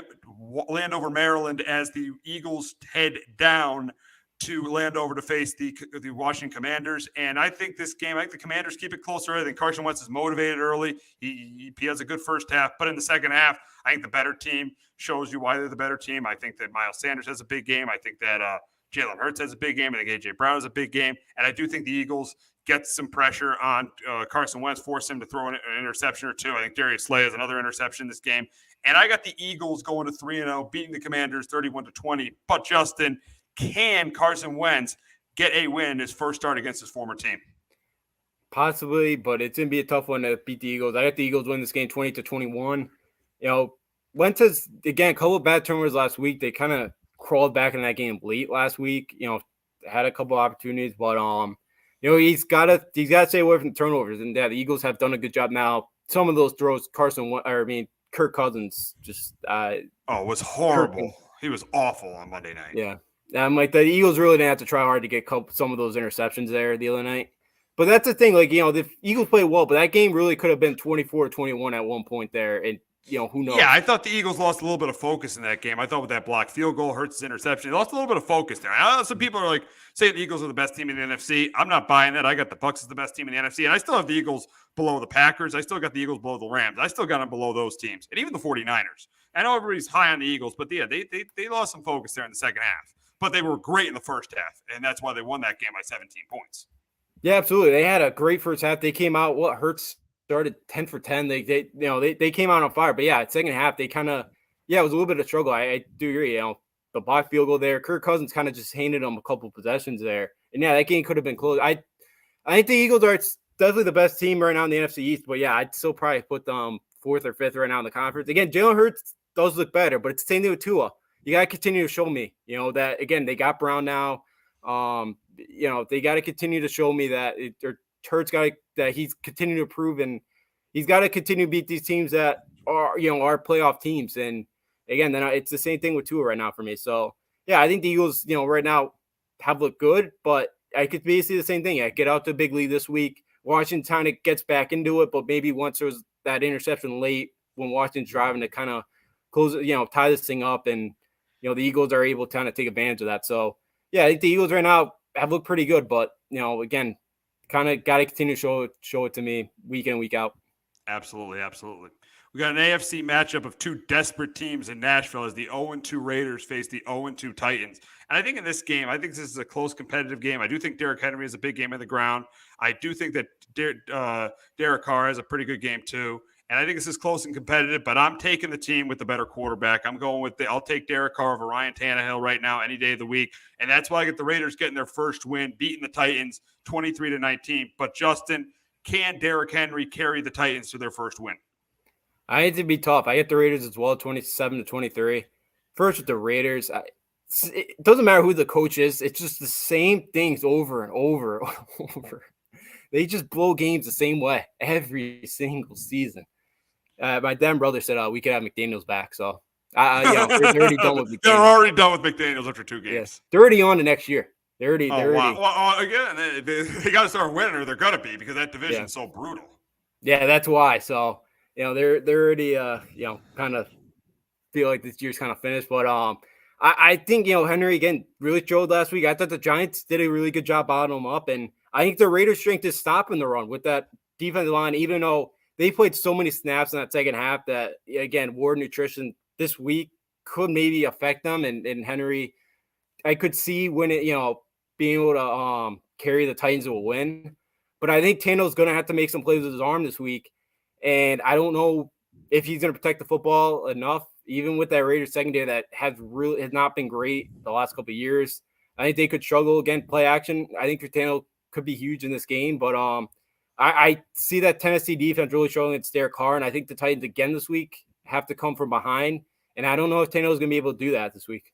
Landover, Maryland, as the Eagles head down to Landover to face the Washington Commanders. And I think this game, the Commanders keep it closer. I think Carson Wentz is motivated early. He has a good first half, but in the second half, I think the better team shows you why they're the better team. I think that Miles Sanders has a big game. I think that Jalen Hurts has a big game. I think A.J. Brown has a big game. And I do think the Eagles get some pressure on Carson Wentz, force him to throw an interception or two. I think Darius Slay has another interception this game. And I got the Eagles going to 3-0, beating the Commanders 31-20. But, Justin, can Carson Wentz get a win his first start against his former team? Possibly, but it's going to be a tough one to beat the Eagles. I got the Eagles win this game 20-21. Wentz has, again, a couple of bad turnovers last week. They kind of crawled back in that game late last week. Had a couple of opportunities, but he's got to stay away from the turnovers. And the Eagles have done a good job now. Some of those throws, Kirk Cousins just was horrible. He was awful on Monday night. Yeah. I'm like, the Eagles really didn't have to try hard to get some of those interceptions there the other night. But that's the thing, the Eagles played well, but that game really could have been 24-21 at one point there. And who knows? Yeah, I thought the Eagles lost a little bit of focus in that game. I thought with that blocked field goal, Hurts' interception, they lost a little bit of focus there. I know some people are saying the Eagles are the best team in the NFC. I'm not buying that. I got the Bucs as the best team in the NFC, and I still have the Eagles below the Packers. I still got the Eagles below the Rams. I still got them below those teams, and even the 49ers. I know everybody's high on the Eagles, but yeah, they lost some focus there in the second half. But they were great in the first half, and that's why they won that game by 17 points. Yeah, absolutely. They had a great first half. They came out, Hurts started 10 for 10. They came out on fire. But yeah, second half, they kind of, it was a little bit of struggle. I do agree. The block field goal there, Kirk Cousins kind of just handed them a couple possessions there. And yeah, that game could have been close. I think the Eagles are definitely the best team right now in the NFC East. But yeah, I'd still probably put them 4th or 5th right now in the conference. Again, Jalen Hurts does look better, but it's the same thing with Tua. You got to continue to show me, that, again, they got Brown now. They got to continue to show me that Hurts that he's continuing to prove, and he's got to continue to beat these teams that are, are playoff teams. And again, then it's the same thing with Tua right now for me. So yeah, I think the Eagles, right now have looked good, but I could basically the same thing. Yeah, get out to big league this week. Washington kind of gets back into it, but maybe once there was that interception late when Washington's driving to kind of close, tie this thing up, and the Eagles are able to kind of take advantage of that. So yeah, I think the Eagles right now have looked pretty good, but again, kind of got to continue to show it to me week in, week out. Absolutely. We got an AFC matchup of two desperate teams in Nashville as the 0-2 Raiders face the 0-2 Titans. And I think in this game, this is a close competitive game. I do think Derrick Henry is a big game on the ground. I do think that Derek Carr has a pretty good game too. And I think this is close and competitive, but I'm taking the team with the better quarterback. I'll take Derek Carr over Ryan Tannehill right now any day of the week. And that's why I get the Raiders getting their first win, beating the Titans 23-19. But Justin, can Derrick Henry carry the Titans to their first win? I need to be tough. I get the Raiders as well, 27-23. First with the Raiders, it doesn't matter who the coach is. It's just the same things over and over and over. They just blow games the same way every single season. My damn brother said we could have McDaniels back. So, they're already done with McDaniels. They're already done with McDaniels after 2 games. Yes. They're already on to next year. They're already. Wow. Well, again, they got to start winning, or they're going to be, because that division is so brutal. Yeah, that's why. So, they're already, kind of feel like this year's kind of finished. But I think, Henry, again, really showed last week. I thought the Giants did a really good job bottling them up. And I think the Raiders' strength is stopping the run with that defensive line, even though they played so many snaps in that second half that, again, Ward Nutrition this week could maybe affect them. And Henry, I could see when it, being able to carry the Titans to a win. But I think Tannehill's going to have to make some plays with his arm this week. And I don't know if he's going to protect the football enough, even with that Raiders secondary that has not been great the last couple of years. I think they could struggle again, play action. I think Tannehill could be huge in this game, but I see that Tennessee defense really struggling against Derek Carr, and I think the Titans again this week have to come from behind. And I don't know if Tannehill is going to be able to do that this week.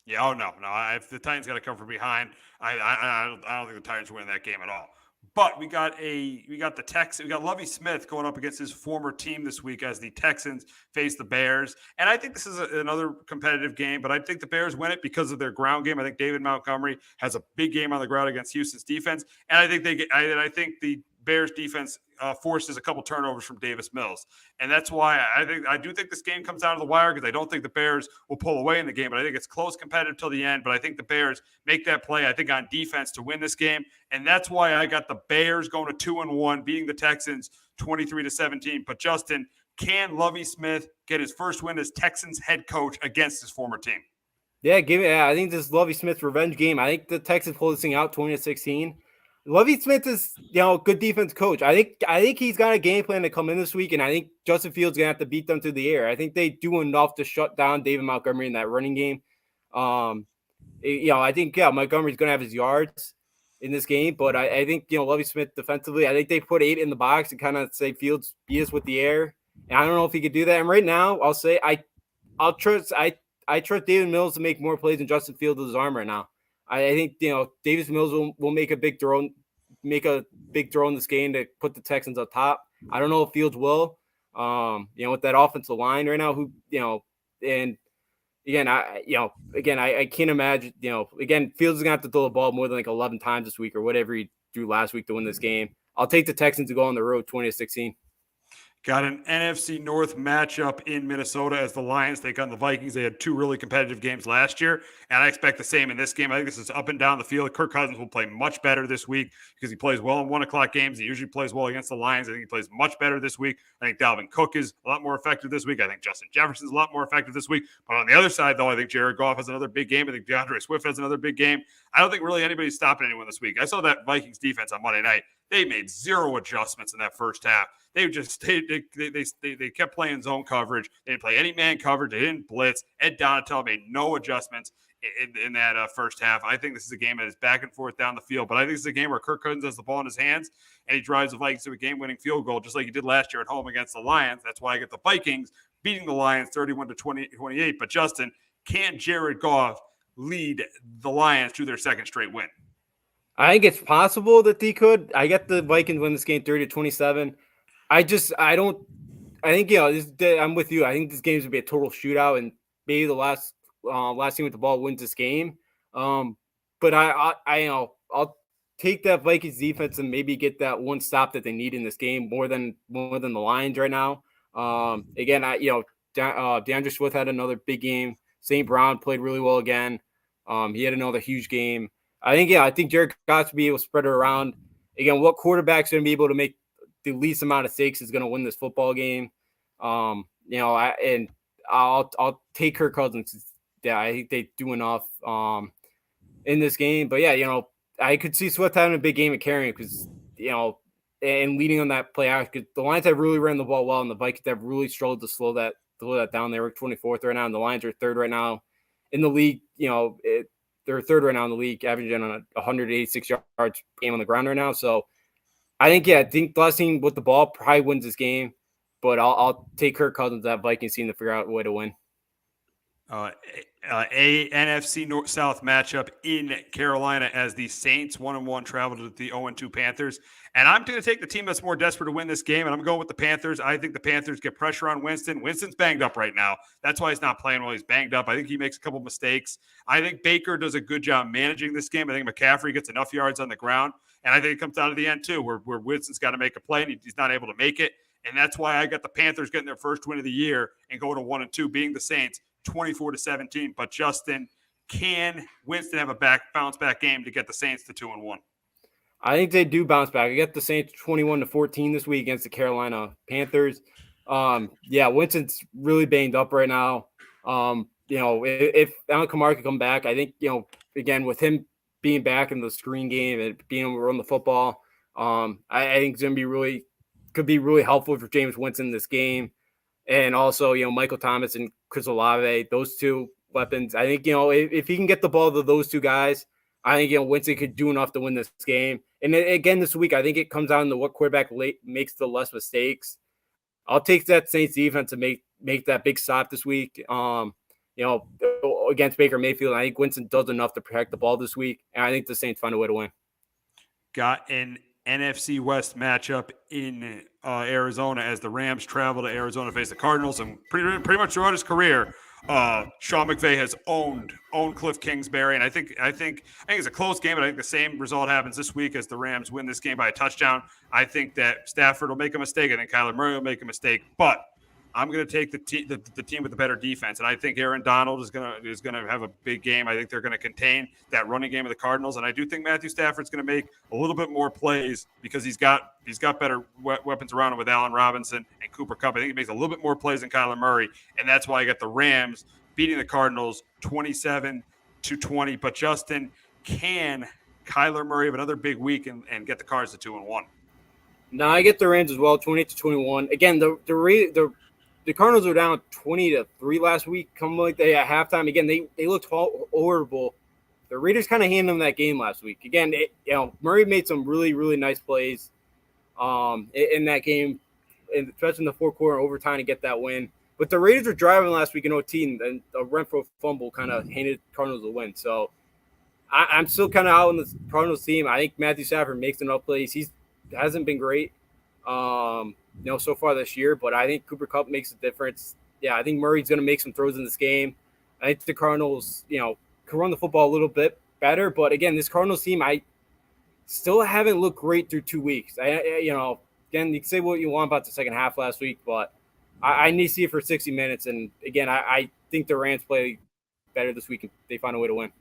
Yeah, no. If the Titans got to come from behind, I don't think the Titans win that game at all. But we got the Texans. We got Lovie Smith going up against his former team this week as the Texans face the Bears. And I think this is another competitive game, but I think the Bears win it because of their ground game. I think David Montgomery has a big game on the ground against Houston's defense, and I think I think the Bears defense forces a couple turnovers from Davis Mills. And that's why I do think this game comes down to the wire, because I don't think the Bears will pull away in the game, but I think it's close, competitive till the end. But I think the Bears make that play, I think, on defense to win this game. And that's why I got the Bears going to 2-1, beating the Texans 23-17. But Justin, can Lovie Smith get his first win as Texans head coach against his former team? Yeah, I think this is Lovie Smith's revenge game. I think the Texans pull this thing out 20-16. Lovie Smith is, a good defense coach. I think he's got a game plan to come in this week, and I think Justin Fields gonna have to beat them through the air. I think they do enough to shut down David Montgomery in that running game. I think Montgomery's gonna have his yards in this game, but I think Lovie Smith defensively, I think they put 8 in the box and kind of say Fields beat us with the air. And I don't know if he could do that. And right now, I'll say I trust David Mills to make more plays than Justin Fields with his arm right now. I think Davis Mills will make a big throw in this game to put the Texans up top. I don't know if Fields will. With that offensive line right now, and again, I can't imagine. Fields is gonna have to throw the ball more than like 11 times this week or whatever he threw last week to win this game. I'll take the Texans to go on the road 20-16. Got an NFC North matchup in Minnesota as the Lions take on the Vikings. They had 2 really competitive games last year, and I expect the same in this game. I think this is up and down the field. Kirk Cousins will play much better this week because he plays well in 1 o'clock games. He usually plays well against the Lions. I think he plays much better this week. I think Dalvin Cook is a lot more effective this week. I think Justin Jefferson's a lot more effective this week. But on the other side, though, I think Jared Goff has another big game. I think DeAndre Swift has another big game. I don't think really anybody's stopping anyone this week. I saw that Vikings defense on Monday night. They made 0 adjustments in that first half. They kept playing zone coverage. They didn't play any man coverage. They didn't blitz. Ed Donatell made no adjustments in that first half. I think this is a game that is back and forth down the field, but I think this is a game where Kirk Cousins has the ball in his hands and he drives the Vikings to a game-winning field goal, just like he did last year at home against the Lions. That's why I get the Vikings beating the Lions 31-28. But Justin, can Jared Goff lead the Lions to their second straight win? I think it's possible that they could. I get the Vikings win this game 30-27. I think, I'm with you. I think this game is going to be a total shootout, and maybe the last team with the ball wins this game. But I'll take that Vikings defense and maybe get that one stop that they need in this game more than the Lions right now. DeAndre Swift had another big game. St. Brown played really well again. He had another huge game. I think Jared Goff to be able to spread it around. Again, what quarterback's going to be able to make the least amount of mistakes is going to win this football game. I'll take Kirk Cousins. Yeah, I think they do enough in this game. But yeah, I could see Swift having a big game at carrying because and leading on that play out because the Lions have really ran the ball well, and the Vikings have really struggled to slow that down. They were 24th right now, and the Lions are third right now in the league. They're third right now in the league, averaging on 186 yards game on the ground right now. So I think the last team with the ball probably wins this game, but I'll take Kirk Cousins, that Vikings team, to figure out a way to win. A NFC North South matchup in Carolina as the Saints 1-1 travel to the 0-2 Panthers. And I'm going to take the team that's more desperate to win this game, and I'm going with the Panthers. I think the Panthers get pressure on Winston. Winston's banged up right now. That's why he's not playing well. He's banged up. I think he makes a couple mistakes. I think Baker does a good job managing this game. I think McCaffrey gets enough yards on the ground. And I think it comes down to the end, too, where Winston's got to make a play, and he's not able to make it. And that's why I got the Panthers getting their first win of the year and going to 1-2, being the Saints. 24-17, but Justin, can Winston have a bounce back game to get the Saints to 2-1? I think they do bounce back. I got the Saints 21-14 this week against the Carolina Panthers. Winston's really banged up right now. If Alvin Kamara can come back, I think, again, with him being back in the screen game and being able to run the football, I think it's going to could be really helpful for James Winston in this game. And also, Michael Thomas and Chris Olave, those two weapons. I think, if he can get the ball to those two guys, I think, Winston could do enough to win this game. And again, this week, I think it comes down to what quarterback makes the less mistakes. I'll take that Saints defense to make that big stop this week. Against Baker Mayfield. I think Winston does enough to protect the ball this week. And I think the Saints find a way to win. Got an NFC West matchup in Arizona as the Rams travel to Arizona to face the Cardinals. And pretty much throughout his career, Sean McVay has owned Cliff Kingsbury. And I think it's a close game, but I think the same result happens this week as the Rams win this game by a touchdown. I think that Stafford will make a mistake. I think Kyler Murray will make a mistake. But I'm going to take the team with the better defense, and I think Aaron Donald is going to have a big game. I think they're going to contain that running game of the Cardinals, and I do think Matthew Stafford's going to make a little bit more plays because he's got better weapons around him with Allen Robinson and Cooper Kupp. I think he makes a little bit more plays than Kyler Murray, and that's why I got the Rams beating the Cardinals 27-20. But Justin, can Kyler Murray have another big week and get the Cards to 2-1? No, I get the Rams as well, 28-21. Again, the Cardinals were down 20-3 last week, coming like they at halftime. Again, they looked horrible. The Raiders kind of handed them that game last week. Again, Murray made some really, really nice plays in that game, especially in the fourth quarter and overtime to get that win. But the Raiders were driving last week in OT, and a Renfro fumble kind of handed Cardinals the win. So I'm still kind of out on the Cardinals team. I think Matthew Stafford makes enough plays. He hasn't been great. So far this year, but I think Cooper Kupp makes a difference. Yeah, I think Murray's going to make some throws in this game. I think the Cardinals, can run the football a little bit better, but again, this Cardinals team, I still haven't looked great through 2 weeks. Again, you can say what you want about the second half last week, but I need to see it for 60 minutes. And again, I think the Rams play better this week and they find a way to win.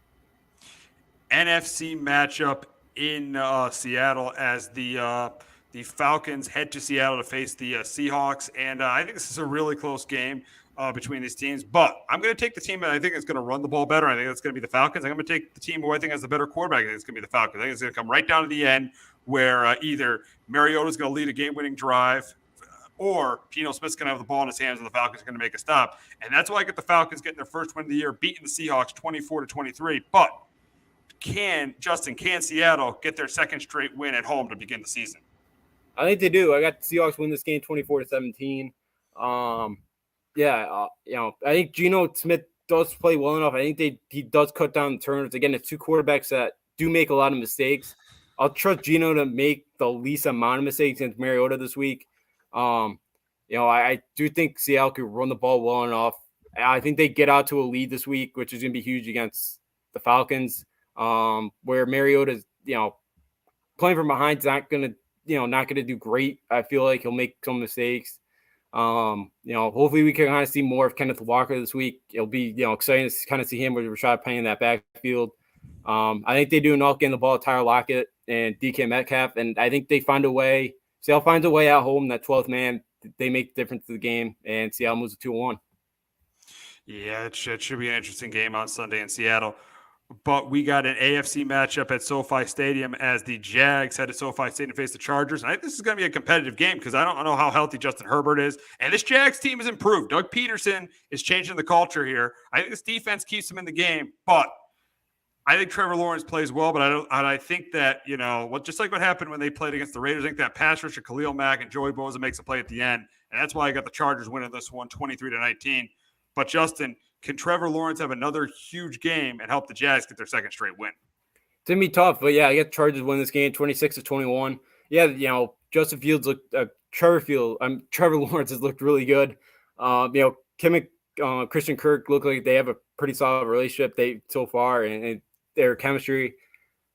NFC matchup in Seattle as the Falcons head to Seattle to face the Seahawks. And I think this is a really close game. between these teams. But I'm going to take the team that I think is going to run the ball better. I think that's going to be the Falcons. I'm going to take the team who I think has the better quarterback. I think it's going to be the Falcons. I think it's going to come right down to the end where either Mariota's going to lead a game-winning drive or Geno Smith's going to have the ball in his hands and the Falcons are going to make a stop. And that's why I get the Falcons getting their first win of the year, beating the Seahawks 24-23. But can Seattle get their second straight win at home to begin the season? I think they do. I got the Seahawks win this game 24-17. I think Geno Smith does play well enough. I think he does cut down the turnovers. Again, it's two quarterbacks that do make a lot of mistakes. I'll trust Geno to make the least amount of mistakes against Mariota this week. I do think Seattle could run the ball well enough. I think they get out to a lead this week, which is going to be huge against the Falcons, where Mariota's, playing from behind is not going to do great. I feel like he'll make some mistakes. Hopefully we can kind of see more of Kenneth Walker this week. It'll be, exciting to kind of see him with Rashad Penny in that backfield. I think they do enough getting the ball to Tyler Lockett and DK Metcalf, and I think they find a way. Seattle finds a way at home. That 12th man, they make the difference to the game, and Seattle moves to 2-1. Yeah, it should be an interesting game on Sunday in Seattle. But we got an AFC matchup at SoFi Stadium as the Jags head to SoFi Stadium to face the Chargers. And I think this is going to be a competitive game because I don't know how healthy Justin Herbert is. And this Jags team has improved. Doug Peterson is changing the culture here. I think this defense keeps him in the game. But I think Trevor Lawrence plays well. But I think that, just like what happened when they played against the Raiders, I think that pass rush of Khalil Mack and Joey Bosa makes a play at the end. And that's why I got the Chargers winning this one 23-19. But Justin, can Trevor Lawrence have another huge game and help the Jags get their second straight win? It's going to be tough, but yeah, I get the Chargers win this game 26-21. Yeah, Justin Fields Trevor Lawrence has looked really good. Christian Kirk look like they have a pretty solid relationship so far and their chemistry.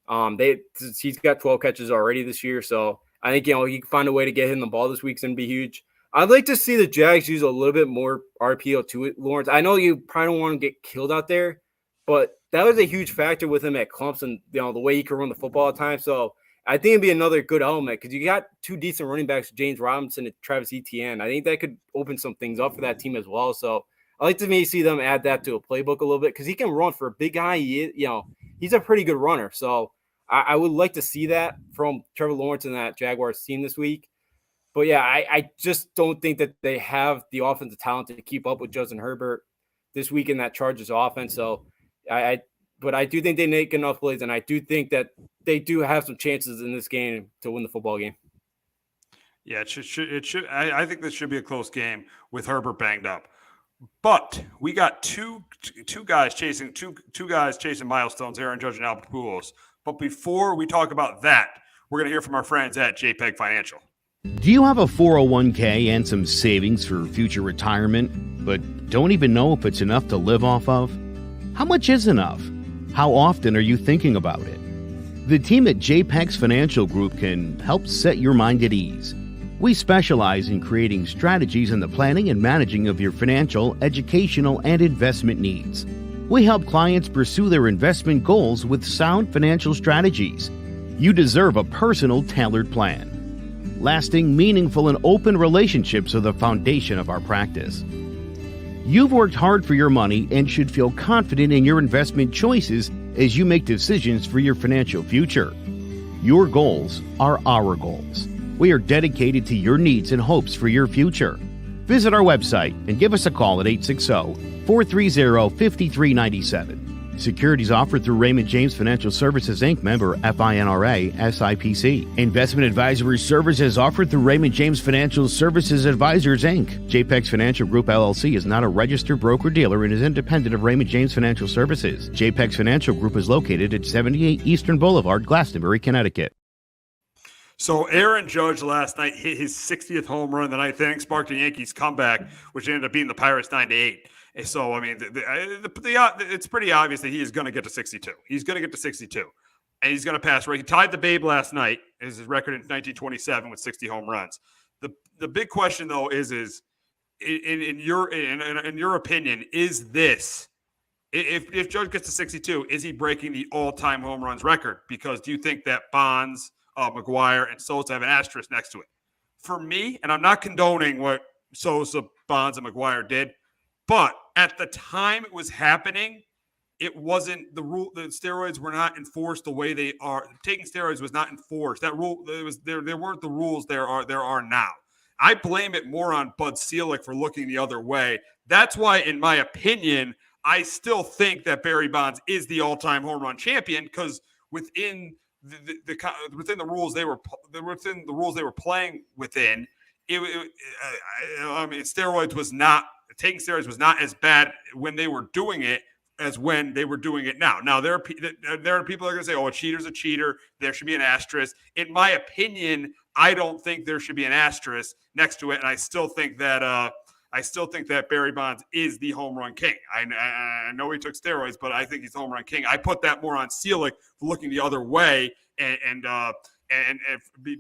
He's got 12 catches already this year, so I think he can find a way to get him the ball this week's going to be huge. I'd like to see the Jags use a little bit more RPO to it, Lawrence. I know you probably don't want to get killed out there, but that was a huge factor with him at Clemson, the way he could run the football at times. So I think it'd be another good element because you got two decent running backs, James Robinson and Travis Etienne. I think that could open some things up for that team as well. So I like to maybe see them add that to a playbook a little bit because he can run for a big guy. He's a pretty good runner. So I would like to see that from Trevor Lawrence and that Jaguars team this week. But yeah, I just don't think that they have the offensive talent to keep up with Justin Herbert this week in that Chargers offense. So but I do think they make enough plays, and I do think that they do have some chances in this game to win the football game. Yeah, it should. I think this should be a close game with Herbert banged up. But we got two guys chasing milestones, Aaron Judge and Albert Pujols. But before we talk about that, we're going to hear from our friends at JPEG Financial. Do you have a 401k and some savings for future retirement, but don't even know if it's enough to live off of? How much is enough? How often are you thinking about it? The team at JPEX Financial Group can help set your mind at ease. We specialize in creating strategies in the planning and managing of your financial, educational, and investment needs. We help clients pursue their investment goals with sound financial strategies. You deserve a personal, tailored plan. Lasting, meaningful, and open relationships are the foundation of our practice. You've worked hard for your money and should feel confident in your investment choices as you make decisions for your financial future. Your goals are our goals. We are dedicated to your needs and hopes for your future. Visit our website and give us a call at 860-430-5397. Securities offered through Raymond James Financial Services, Inc., member FINRA, SIPC. Investment advisory services offered through Raymond James Financial Services Advisors, Inc. JPEX Financial Group, LLC is not a registered broker-dealer and is independent of Raymond James Financial Services. JPEX Financial Group is located at 78 Eastern Boulevard, Glastonbury, Connecticut. So Aaron Judge last night hit his 60th home run in the ninth inning, sparked a Yankees comeback, which ended up beating the Pirates 9-8. So, I mean, it's pretty obvious that he is going to get to 62. He's going to get to 62. And he's going to pass. Right? He tied the Babe last night, his record in 1927 with 60 home runs. The big question, though, is in your opinion, is this, if Judge gets to 62, is he breaking the all-time home runs record? Because do you think that Bonds, McGuire, and Sosa have an asterisk next to it? For me, and I'm not condoning what Sosa, Bonds, and McGuire did, But at the time it was happening, it wasn't the rule. The steroids were not enforced the way they are. Taking steroids was not enforced. That rule, there weren't the rules there are now. I blame it more on Bud Selig for looking the other way. That's why, in my opinion, I still think that Barry Bonds is the all-time home run champion, because within within the rules they were playing within, steroids was not taking steroids was not as bad when they were doing it as when they were doing it now. Now, there are people that are going to say, oh, a cheater's a cheater. There should be an asterisk. In my opinion, I don't think there should be an asterisk next to it. And I still think that Barry Bonds is the home run king. I know he took steroids, but I think he's the home run king. I put that more on Selig for looking the other way and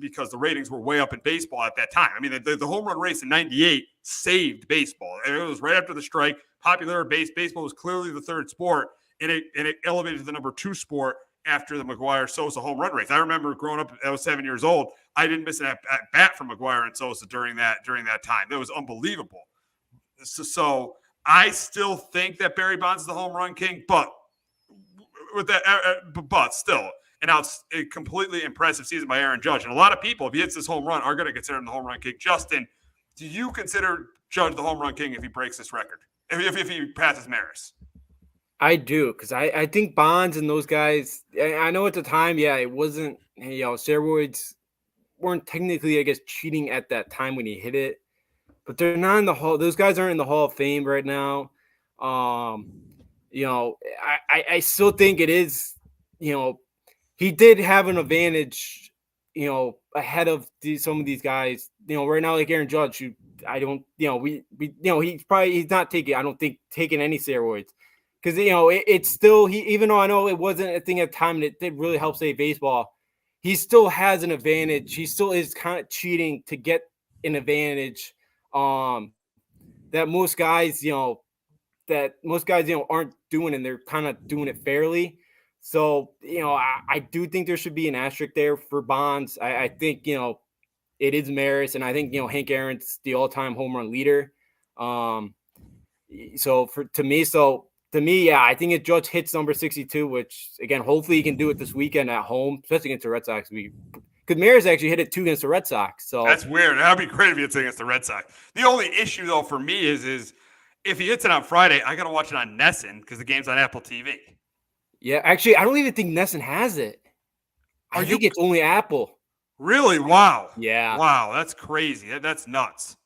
because the ratings were way up in baseball at that time. I mean, the home run race in '98 saved baseball. It was right after the strike. Popular baseball was clearly the third sport, and it elevated to the number 2 sport after the McGwire-Sosa home run race. I remember growing up, I was 7 years old. I didn't miss an at bat from McGwire and Sosa during that time. That was unbelievable. So I still think that Barry Bonds is the home run king, but with that, but still. A completely impressive season by Aaron Judge. And a lot of people, if he hits this home run, are going to consider him the home run king. Justin, do you consider Judge the home run king if he breaks this record? If he passes Maris? I do, because I think Bonds and those guys, I know at the time, it wasn't, steroids weren't technically, I guess, cheating at that time when he hit it. But they're not in the Hall. Those guys aren't in the Hall of Fame right now. I still think it is, he did have an advantage, ahead of some of these guys. Right now, like Aaron Judge, he's not taking any steroids, because it's still even though I know it wasn't a thing at the time and it did really help save baseball, he still has an advantage. He still is kind of cheating to get an advantage that most guys aren't doing, and they're kind of doing it fairly. So, I do think there should be an asterisk there for Bonds. I think, it is Maris, and I think, Hank Aaron's the all-time home run leader. To me, I think if Judge hits number 62, which, again, hopefully he can do it this weekend at home, especially against the Red Sox. Because Maris actually hit it 2 against the Red Sox. So that's weird. That'd be great if he hits it against the Red Sox. The only issue, though, for me is if he hits it on Friday, I got to watch it on NESN because the game's on Apple TV. Yeah, actually, I don't even think NESN has it. I think it's only Apple. Really? Wow. Yeah. Wow, that's crazy. That's nuts.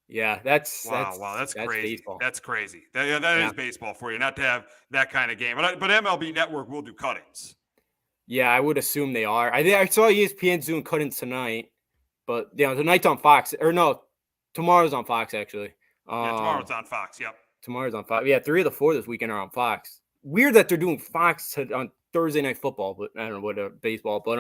Yeah, that's crazy. Baseball. That's crazy. That is baseball for you, not to have that kind of game. But MLB Network will do cuttings. Yeah, I would assume they are. I saw ESPN's doing cuttings tonight, but tonight's on Fox. Or no, tomorrow's on Fox actually. Tomorrow's on Fox. Yep. Tomorrow's on Fox. Yeah, 3 of the 4 this weekend are on Fox. Weird that they're doing Fox on Thursday Night Football, but I don't know what baseball. But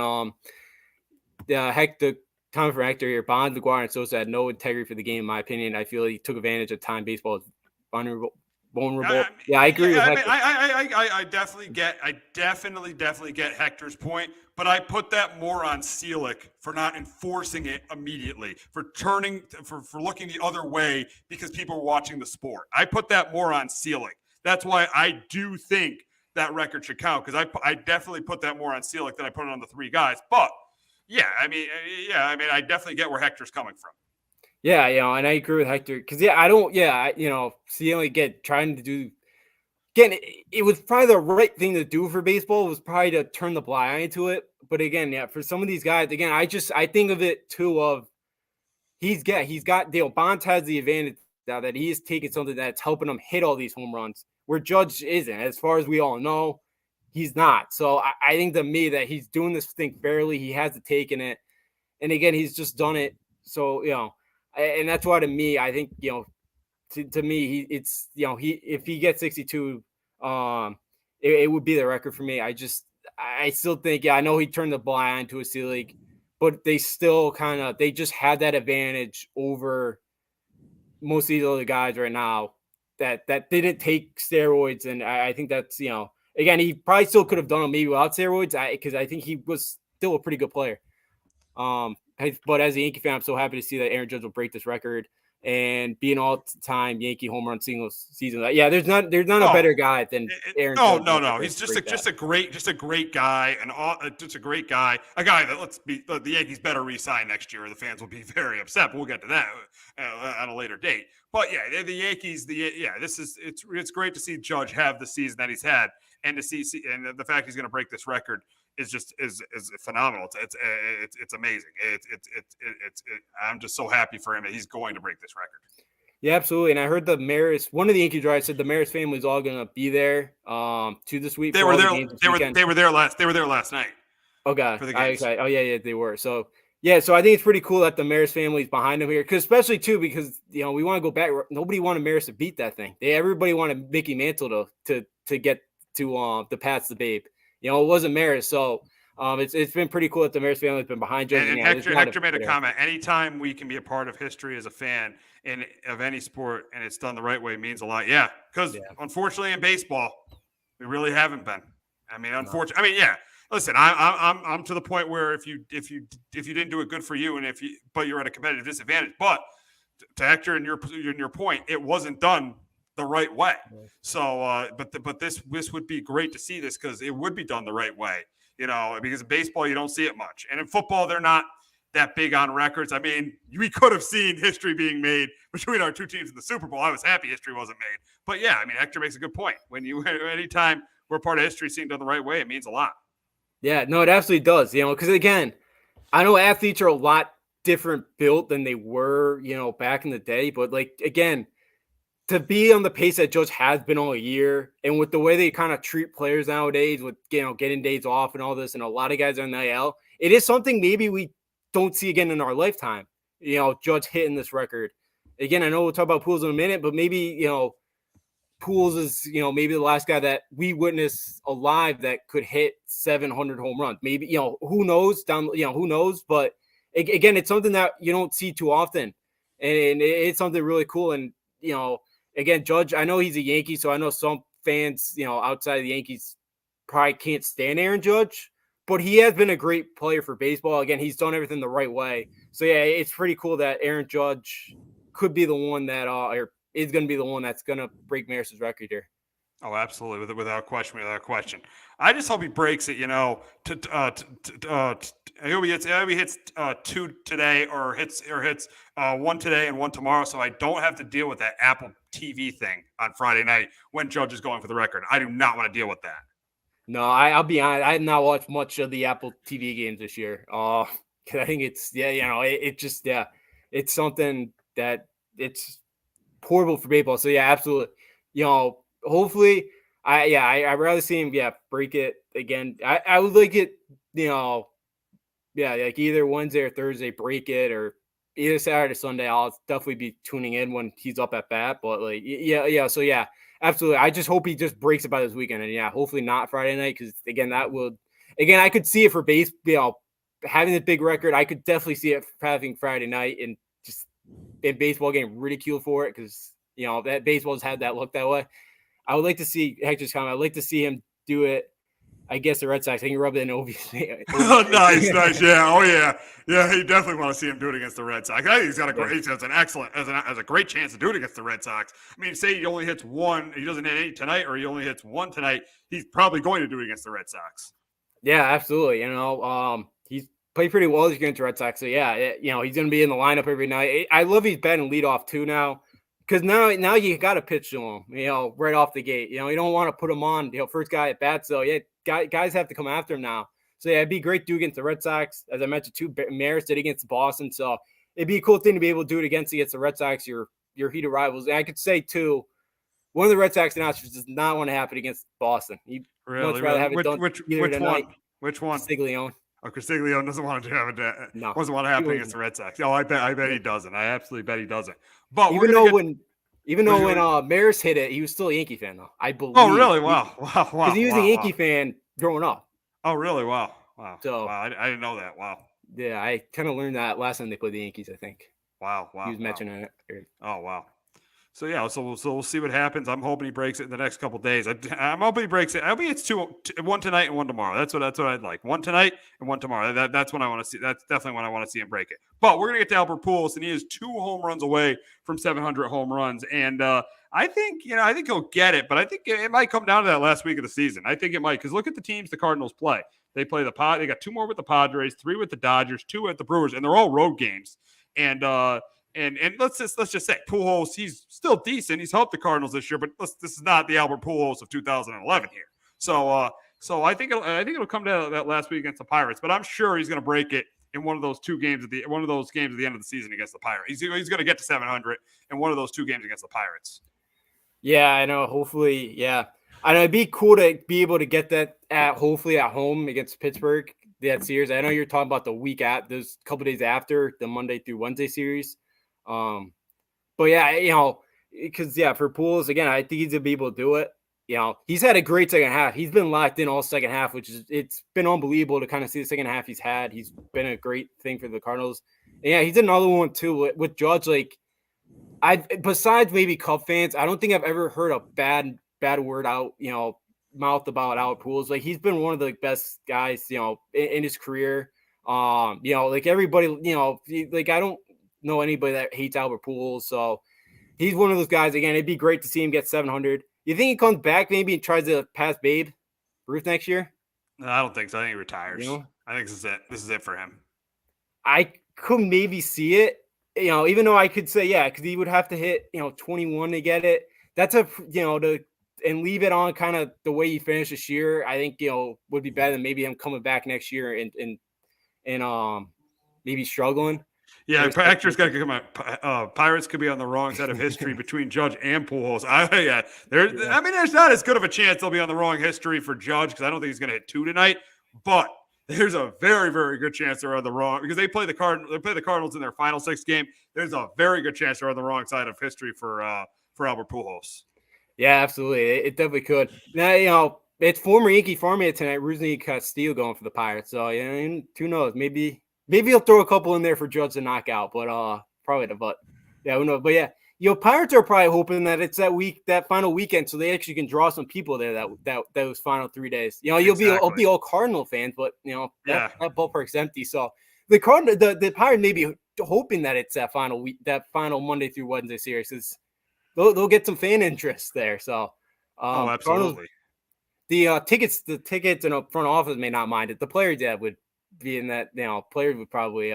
the time for Hector here, Bonds, McGwire, and Sosa had no integrity for the game, in my opinion. I feel he took advantage of time baseball was vulnerable. I agree with Hector. I definitely get Hector's point, but I put that more on Selig for not enforcing it immediately, for looking the other way because people were watching the sport. I put that more on Selig. That's why I do think that record should count, because I definitely put that more on Selig than I put it on the 3 guys. But I definitely get where Hector's coming from. Yeah, and I agree with Hector because Selig trying to do. Again, it was probably the right thing to do for baseball. It was probably to turn the blind eye to it. But again, for some of these guys, again, I think of it too of he's got Bonds has the advantage now that he's taking something that's helping him hit all these home runs, where Judge isn't. As far as we all know, he's not. So I think to me that he's doing this thing fairly. He has taken it. And again, he's just done it. So, and that's why to me, I think, to me, if he gets 62, it would be the record for me. I still think, I know he turned the blind to a Selig, but they still they just had that advantage over most of these other guys right now that didn't take steroids. And I think that's, again, he probably still could have done it maybe without steroids because I think he was still a pretty good player. But as a Yankee fan, I'm so happy to see that Aaron Judge will break this record. and be an all-time Yankee home run single season. Yeah, there's not a better guy than Aaron Judge. No. He's just a great guy, and just a great guy. A guy that the Yankees better re-sign next year, or the fans will be very upset. But we'll get to that on a later date. But yeah, the Yankees. It's great to see Judge have the season that he's had, and to see and the fact he's going to break this record is phenomenal. It's amazing. I'm just so happy for him that he's going to break this record. Yeah, absolutely. And I heard one of the Yankee drivers said the Maris family is all going to be there to this week. They were there last night. Oh God. For the games. Oh yeah, they were. So yeah, so I think it's pretty cool that the Maris family is behind him here, because especially too, because we want to go back. Nobody wanted Maris to beat that thing. Everybody wanted Mickey Mantle to get to pass the babe. It wasn't Maris, so it's been pretty cool that the Maris family has been behind Judge. And Hector made a comment. Anytime we can be a part of history as a fan of any sport, and it's done the right way, means a lot. Yeah, because unfortunately in baseball, we really haven't been. I mean, unfortunately. I mean, yeah. Listen, I'm to the point where if you didn't do it, good for you, but you're at a competitive disadvantage. But to Hector and your point, it wasn't done the right way. So, but this would be great to see this, because it would be done the right way. Because in baseball you don't see it much, and in football they're not that big on records. I mean, we could have seen history being made between our two teams in the Super Bowl. I was happy history wasn't made, but yeah, I mean, Hector makes a good point. Anytime we're part of history seen done the right way, it means a lot. Yeah, no, it absolutely does. Because again, I know athletes are a lot different built than they were, back in the day. But again, to be on the pace that Judge has been all year, and with the way they kind of treat players nowadays, with getting days off and all this, and a lot of guys are in the IL, it is something maybe we don't see again in our lifetime. Judge hitting this record again. I know we'll talk about Pujols in a minute, but maybe Pujols is, maybe the last guy that we witness alive that could hit 700 home runs. Maybe, who knows who knows, but again, it's something that you don't see too often. And it's something really cool. And, again, Judge, I know he's a Yankee, so I know some fans, outside of the Yankees probably can't stand Aaron Judge, but he has been a great player for baseball. Again, he's done everything the right way. So yeah, it's pretty cool that Aaron Judge could be the one that, is going to be the one that's going to break Maris's record here. Oh, absolutely, without question. I just hope he breaks it. I hope he hits 2 today, or hits 1 today and 1 tomorrow, so I don't have to deal with that Apple TV thing on Friday night when Judge is going for the record. I do not want to deal with that. No, I'll be honest. I have not watched much of the Apple TV games this year. I think it's it's something that it's horrible for baseball. So yeah, absolutely. Hopefully, I'd rather see him break it again. I would like it, like either Wednesday or Thursday, break it, or either Saturday or Sunday. I'll definitely be tuning in when he's up at bat. But so yeah, absolutely. I just hope he just breaks it by this weekend, and hopefully not Friday night, because again, I could see it for having the big record. I could definitely see it having Friday night, and just in baseball getting ridiculed for it, because that baseball's had that look that way. I would like to see Hector's comment. I'd like to see him do it. I guess the Red Sox. I can rub it in Ovi's face. Nice. Yeah. Oh yeah. Yeah. You definitely want to see him do it against the Red Sox. I think he's got a great chance to do it against the Red Sox. I mean, say he only hits 1, he doesn't hit 8 tonight, or he only hits 1 tonight, he's probably going to do it against the Red Sox. Yeah, absolutely. He's played pretty well against the Red Sox. So yeah, he's going to be in the lineup every night. I love he's batting leadoff too now. Because now you got to pitch to him, right off the gate. You don't want to put him on, first guy at bat. So, yeah, guys have to come after him now. So, yeah, it'd be great to do against the Red Sox. As I mentioned, too, Maris did against Boston. So, it'd be a cool thing to be able to do it against the Red Sox, your heated rivals. And I could say, too, one of the Red Sox announcers does not want to happen against Boston. He'd much rather have it done either tonight. Which one? Castiglione. Oh, Castiglione doesn't want to have it. No, doesn't want to happen against the Red Sox. Oh, I bet he doesn't. I absolutely bet he doesn't. But even though when Maris hit it, he was still a Yankee fan, though. I believe. Oh, really? Wow. Because he was a Yankee fan growing up. Oh, really? Wow. So I didn't know that. Wow. Yeah, I kind of learned that last time they played the Yankees, I think. Wow. He was mentioning it. Oh, wow. So yeah, so we'll see what happens. I'm hoping he breaks it in the next couple days. I'm hoping he breaks it. I mean, it's one tonight and one tomorrow. That's what I'd like. One tonight and one tomorrow. That's what I want to see. That's definitely when I want to see him break it. But we're gonna get to Albert Pujols, and he is 2 home runs away from 700 home runs. And I think he'll get it. But I think it might come down to that last week of the season. I think it might, because look at the teams the Cardinals play. They play They got 2 more with the Padres, 3 with the Dodgers, 2 at the Brewers, and they're all road games. And let's just say Pujols, he's still decent. He's helped the Cardinals this year, but this is not the Albert Pujols of 2011 here. So I think it'll come to that last week against the Pirates. But I'm sure he's going to break it in one of those games at the end of the season against the Pirates. He's going to get to 700 in one of those 2 games against the Pirates. Yeah, I know. Hopefully, yeah. I know it'd be cool to be able to get that hopefully at home against Pittsburgh, that series. I know you're talking about the week those couple days after the Monday through Wednesday series. But yeah, because for Pujols, again, I think he's gonna be able to do it. He's had a great second half. He's been locked in all second half, it's been unbelievable to kind of see the second half he's had. He's been a great thing for the Cardinals. And yeah, he's another one too with Judge. Like, besides maybe Cub fans, I don't think I've ever heard a bad word out, mouth about Albert Pujols. Like, he's been one of the best guys, in his career. Like everybody, like I don't know anybody that hates Albert Pujols. So he's one of those guys. Again, it'd be great to see him get 700. You think he comes back maybe and tries to pass Babe Ruth next year? No, I don't think so. I think he retires. I think this is it. This is it for him. I could maybe see it, even though I could say, yeah, because he would have to hit, 21 to get it. That's and leave it on kind of the way he finished this year. I think, would be better than maybe him coming back next year and maybe struggling. Yeah, actors got to come out. Pirates could be on the wrong side of history between Judge and Pujols. There's not as good of a chance they'll be on the wrong history for Judge, because I don't think he's going to hit 2 tonight. But there's a very, very good chance they're on the wrong, because they play the Cardinals in their final 6 game. There's a very good chance they're on the wrong side of history for Albert Pujols. Yeah, absolutely. It definitely could. Now, it's former Yankee farmhand tonight, Rusney Castillo, going for the Pirates. So who knows? Maybe he'll throw a couple in there for Judge to knock out, but probably the butt. Yeah, who knows? But yeah, Pirates are probably hoping that it's that final weekend, so they actually can draw some people there those final 3 days. You'll be all Cardinal fans, but that ballpark's empty. So the Pirates may be hoping that it's that final Monday through Wednesday series, because they'll get some fan interest there. So absolutely. The tickets in the front office may not mind it. The players would be in that. Players would probably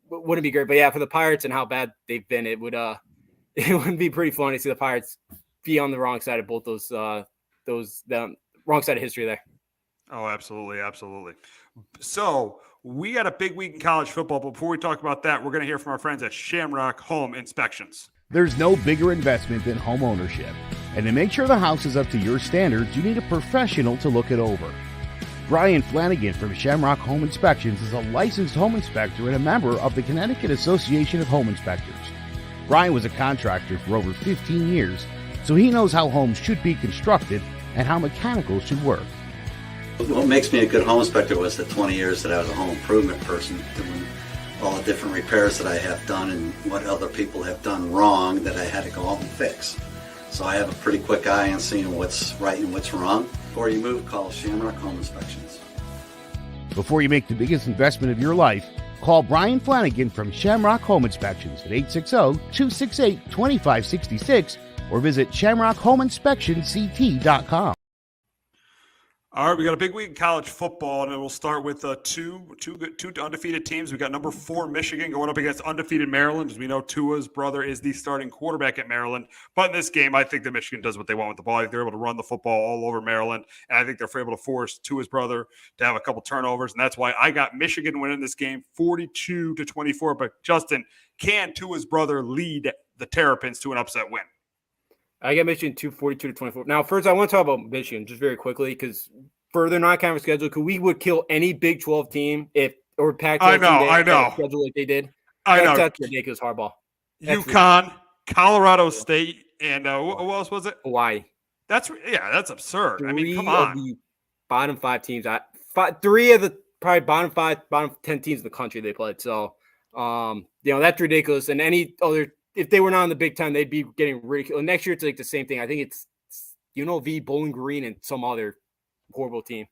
wouldn't be great. But yeah, for the Pirates and how bad they've been, it would be pretty fun to see the Pirates be on the wrong side of both the wrong side of history there. Oh, absolutely, absolutely. So we got a big week in college football. But before we talk about that, we're going to hear from our friends at Shamrock Home Inspections. There's no bigger investment than home ownership. And to make sure the house is up to your standards, you need a professional to look it over. Brian Flanagan from Shamrock Home Inspections is a licensed home inspector and a member of the Connecticut Association of Home Inspectors. Brian was a contractor for over 15 years, so he knows how homes should be constructed and how mechanicals should work. What makes me a good home inspector was the 20 years that I was a home improvement person, doing all the different repairs that I have done and what other people have done wrong that I had to go out and fix. So I have a pretty quick eye on seeing what's right and what's wrong. Before you move, call Shamrock Home Inspections. Before you make the biggest investment of your life, call Brian Flanagan from Shamrock Home Inspections at 860-268-2566 or visit shamrockhomeinspectionct.com. All right, we got a big week in college football, and we'll start with two undefeated teams. We got number 4 Michigan going up against undefeated Maryland. As we know, Tua's brother is the starting quarterback at Maryland. But in this game, I think that Michigan does what they want with the ball. I think they're able to run the football all over Maryland, and I think they're able to force Tua's brother to have a couple turnovers, and that's why I got Michigan winning this game 42-24. But Justin, can Tua's brother lead the Terrapins to an upset win? I got Michigan 42-24. Now, first, I want to talk about Michigan just very quickly, because for their non-conference schedule, because we would kill any Big 12 team or Pac-12 I know. schedule like they did. That's ridiculous, hardball. UConn, Colorado State, and what else was it? Hawaii. That's absurd. Three I mean, come on. Of the bottom 5 teams. 3 of the probably bottom 10 teams in the country they played. So, that's ridiculous. And any other if they were not in the Big Ten, they'd be getting ridiculed. And next year, it's like the same thing. I think it's UNLV, Bowling Green, and some other horrible team.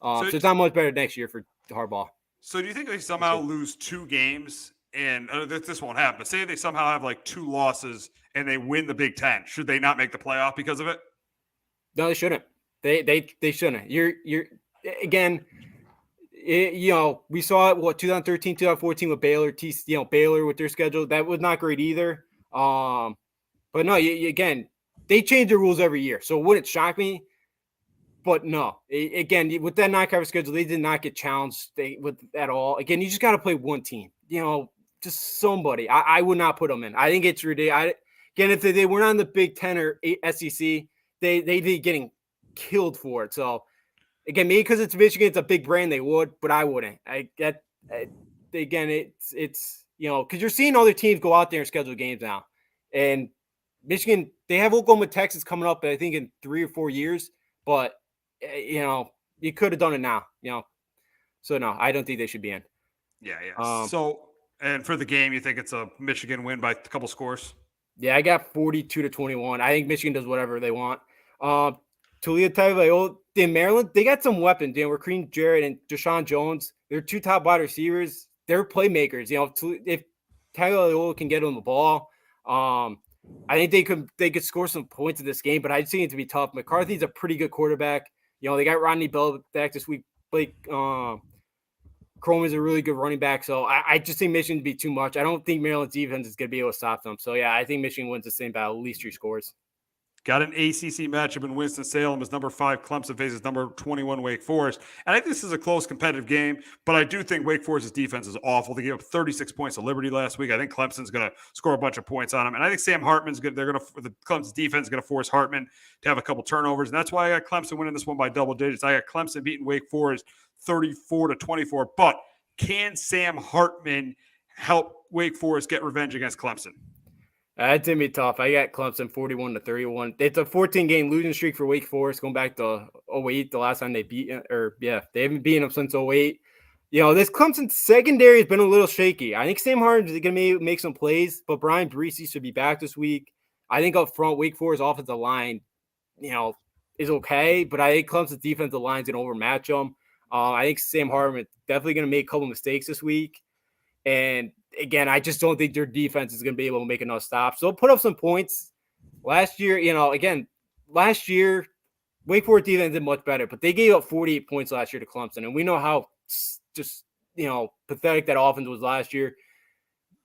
So it's not much better next year for Harbaugh. So do you think they somehow lose 2 games? And this won't happen. But say they somehow have like 2 losses and they win the Big Ten. Should they not make the playoff because of it? No, they shouldn't. They shouldn't. You're again. We saw it 2013, 2014 with Baylor. Baylor with their schedule that was not great either. But no, again, they change the rules every year, so it wouldn't shock me. But no, again, with that non-conference schedule, they did not get challenged at all. Again, you just got to play one team. Just somebody. I would not put them in. I think it's ridiculous. Again, if they were not in the Big Ten or SEC, they'd be getting killed for it. So, again, maybe because it's Michigan, it's a big brand, they would, but I wouldn't. Again, it's because you're seeing other teams go out there and schedule games now. And Michigan, they have Oklahoma, Texas coming up, I think, in 3 or 4 years. But, you could have done it now, So, no, I don't think they should be in. Yeah. And for the game, you think it's a Michigan win by a couple scores? Yeah, I got 42-21. I think Michigan does whatever they want. Toledo Tagovailoa in Maryland, they got some weapons. Raheem Jarrett and Deshaun Jones, they're 2 top wide receivers. They're playmakers. If Tagovailoa can get on the ball, I think they could score some points in this game. But I'd see it to be tough. McCarthy's a pretty good quarterback. They got Rodney Bell back this week. Blake Chrome is a really good running back. So I just think Michigan to be too much. I don't think Maryland's defense is going to be able to stop them. So, yeah, I think Michigan wins the same battle, at least 3 scores. Got an ACC matchup in Winston-Salem as number 5 Clemson faces number 21 Wake Forest. And I think this is a close competitive game, but I do think Wake Forest's defense is awful. They gave up 36 points to Liberty last week. I think Clemson's going to score a bunch of points on them. And I think Sam Hartman's good. The Clemson's defense is going to force Hartman to have a couple turnovers. And that's why I got Clemson winning this one by double digits. I got Clemson beating Wake Forest 34-24. But can Sam Hartman help Wake Forest get revenge against Clemson? It's going to be tough. I got Clemson 41-31. It's a 14-game losing streak for Wake Forest going back to 08, the last time they beat they haven't beaten them since 08. This Clemson secondary has been a little shaky. I think Sam Hartman is going to make some plays, but Brian Bresee should be back this week. I think up front, Wake Forest offensive line, is okay, but I think Clemson's defensive line is going to overmatch them. I think Sam Hartman is definitely going to make a couple mistakes this week. And again, I just don't think their defense is going to be able to make enough stops. They'll put up some points. Last year, Wake Forest defense did much better, but they gave up 48 points last year to Clemson. And we know how just, pathetic that offense was last year.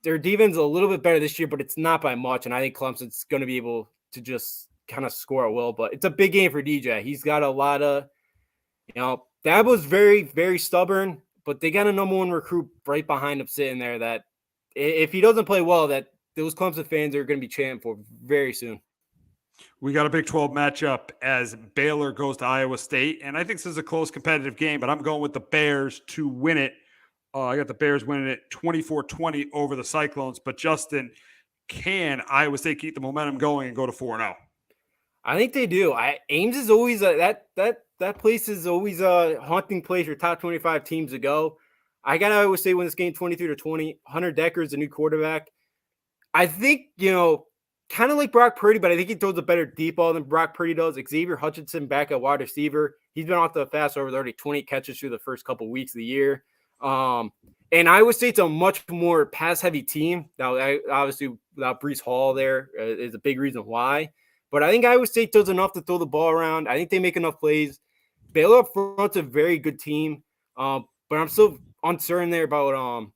Their defense is a little bit better this year, but it's not by much. And I think Clemson's going to be able to just kind of score at will. But it's a big game for DJ. He's got a lot of, Dab was very, very stubborn. But they got a number 1 recruit right behind him sitting there that if he doesn't play well, that those Clemson fans are going to be chanting for very soon. We got a Big 12 matchup as Baylor goes to Iowa State. And I think this is a close competitive game, but I'm going with the Bears to win it. I got the Bears winning it 24-20 over the Cyclones. But Justin, can Iowa State keep the momentum going and go to 4-0? I think they do. Ames is always that place is always a haunting place for top 25 teams to go. I got to always say win this game 23-20. Hunter Decker is the new quarterback. I think, kind of like Brock Purdy, but I think he throws a better deep ball than Brock Purdy does. Xavier Hutchinson back at wide receiver. He's been off the fast over already 20 catches through the first couple weeks of the year. And Iowa State's a much more pass-heavy team. Now, obviously, without Breece Hall there is a big reason why. But I think Iowa State does enough to throw the ball around. I think they make enough plays. Baylor up front's a very good team. But I'm still uncertain there about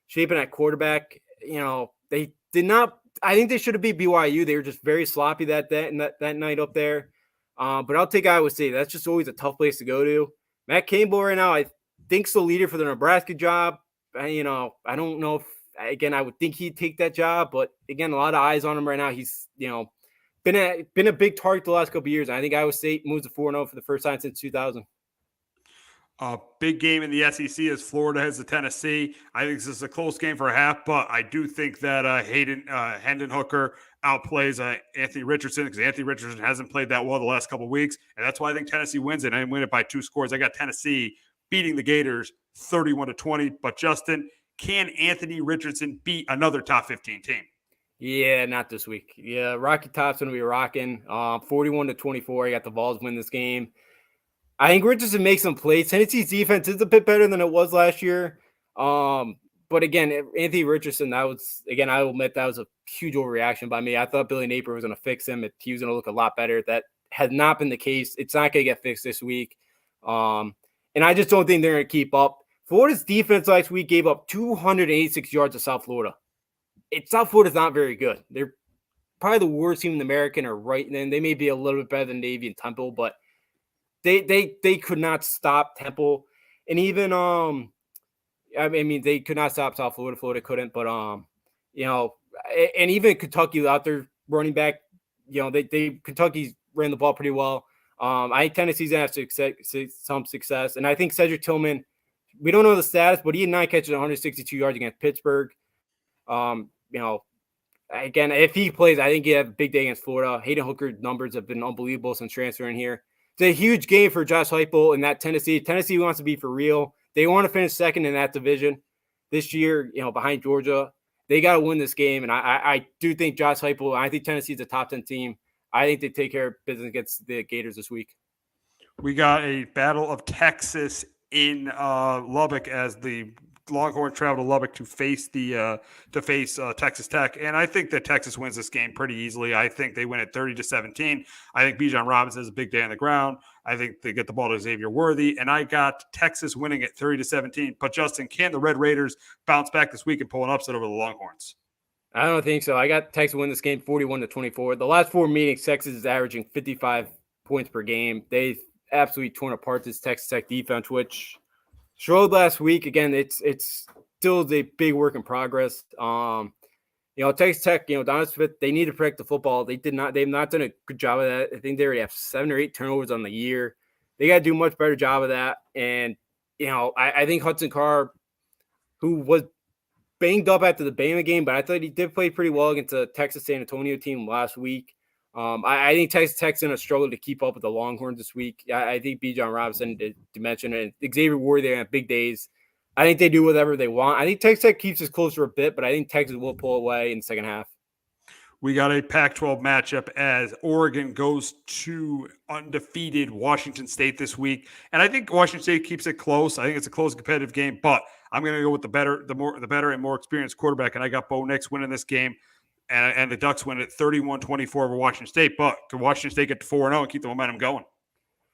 shaping at quarterback. They did not – I think they should have beat BYU. They were just very sloppy that night up there. But I'll take Iowa State. That's just always a tough place to go to. Matt Campbell right now, I think's the leader for the Nebraska job. I don't know if – again, I would think he'd take that job. But, again, a lot of eyes on him right now. He's, been a big target the last couple of years. I think Iowa State moves to 4-0 for the first time since 2000. Big game in the SEC as Florida heads to Tennessee. I think this is a close game for a half, but I do think that Hendon Hooker outplays Anthony Richardson because Anthony Richardson hasn't played that well the last couple of weeks, and that's why I think Tennessee wins it. I win it by 2 scores. I got Tennessee beating the Gators 31-20. But Justin, can Anthony Richardson beat another top 15 team? Yeah, not this week. Yeah, Rocky Top's going to be rocking. 41-24. I got the Vols win this game. I think Richardson makes some plays. Tennessee's defense is a bit better than it was last year. But again, Anthony Richardson, I will admit that was a huge overreaction by me. I thought Billy Napier was going to fix him. He was going to look a lot better. That has not been the case. It's not going to get fixed this week. And I just don't think they're going to keep up. Florida's defense last week gave up 286 yards to South Florida. South Florida's not very good. They're probably the worst team in the American, or right then. They may be a little bit better than Navy and Temple, but they could not stop Temple. And even they could not stop South Florida. Florida couldn't, but and even Kentucky out there running back, Kentucky ran the ball pretty well. I think Tennessee's gonna have some success, and I think Cedric Tillman. We don't know the status, but he had 9 catches, 162 yards against Pittsburgh. Again, if he plays, I think he'll have a big day against Florida. Hayden Hooker numbers have been unbelievable since transferring here. It's a huge game for Josh Heupel in that Tennessee. Tennessee wants to be for real. They want to finish second in that division this year, behind Georgia. They got to win this game, and I do think Josh Heupel, I think Tennessee's a top 10 team. I think they take care of business against the Gators this week. We got a Battle of Texas in Lubbock as the Longhorns travel to Lubbock to face Texas Tech, and I think that Texas wins this game pretty easily. I think they win it 30-17. I think Bijan Robinson has a big day on the ground. I think they get the ball to Xavier Worthy, and I got Texas winning it 30-17. But Justin, can the Red Raiders bounce back this week and pull an upset over the Longhorns? I don't think so. I got Texas win this game 41-24. The last 4 meetings, Texas is averaging 55 points per game. They've absolutely torn apart this Texas Tech defense, which showed last week. Again, it's still a big work in progress. Texas Tech, Donovan Smith, they need to protect the football. They've not done a good job of that. I think they already have 7 or 8 turnovers on the year. They got to do a much better job of that. And, I think Hudson Carr, who was banged up after the Bama game, but I thought he did play pretty well against the Texas San Antonio team last week. I think Texas Tech's going to struggle to keep up with the Longhorns this week. I think Bijan Robinson, to mention, and Xavier Worthy on big days. I think they do whatever they want. I think Texas Tech keeps us closer a bit, but I think Texas will pull away in the second half. We got a Pac-12 matchup as Oregon goes to undefeated Washington State this week. And I think Washington State keeps it close. I think it's a close competitive game, but I'm going to go with the better and more experienced quarterback. And I got Bo Nix winning this game. And the Ducks win it 31-24 over Washington State. But could Washington State get to 4-0 and keep the momentum going?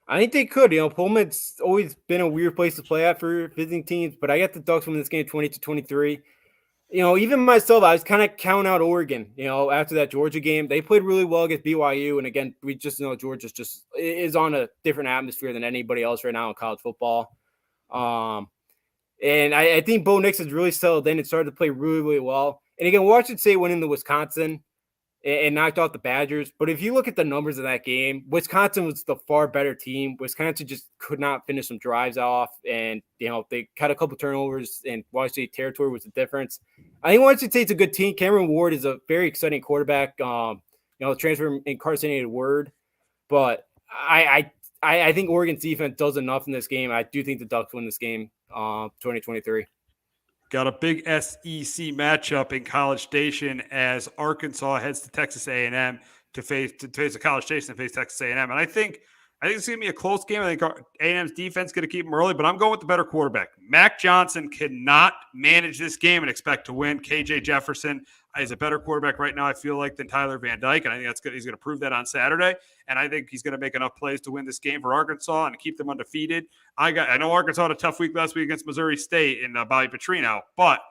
I think they could. Pullman's always been a weird place to play at for visiting teams, but I got the Ducks winning this game 20-23. Even myself, I was kind of counting out Oregon, after that Georgia game. They played really well against BYU. And again, we just know Georgia just is on a different atmosphere than anybody else right now in college football. And I think Bo Nix has really settled in and started to play really, really well. And again, Washington State went into Wisconsin and knocked off the Badgers. But if you look at the numbers of that game, Wisconsin was the far better team. Wisconsin just could not finish some drives off. And, they cut a couple turnovers, and Washington State territory was the difference. I think Washington State's a good team. Cameron Ward is a very exciting quarterback. Transfer incarcerated Word. But I think Oregon's defense does enough in this game. I do think the Ducks win this game 2023. Got a big SEC matchup in College Station as Arkansas heads to Texas A&M to face a College Station and face Texas A&M. And I think it's going to be a close game. I think A&M's defense is going to keep them early, but I'm going with the better quarterback. Mac Johnson cannot manage this game and expect to win. KJ Jefferson is a better quarterback right now, I feel like, than Tyler Van Dyke, and I think that's good. He's going to prove that on Saturday, and I think he's going to make enough plays to win this game for Arkansas and keep them undefeated. I know Arkansas had a tough week last week against Missouri State in Bobby Petrino, but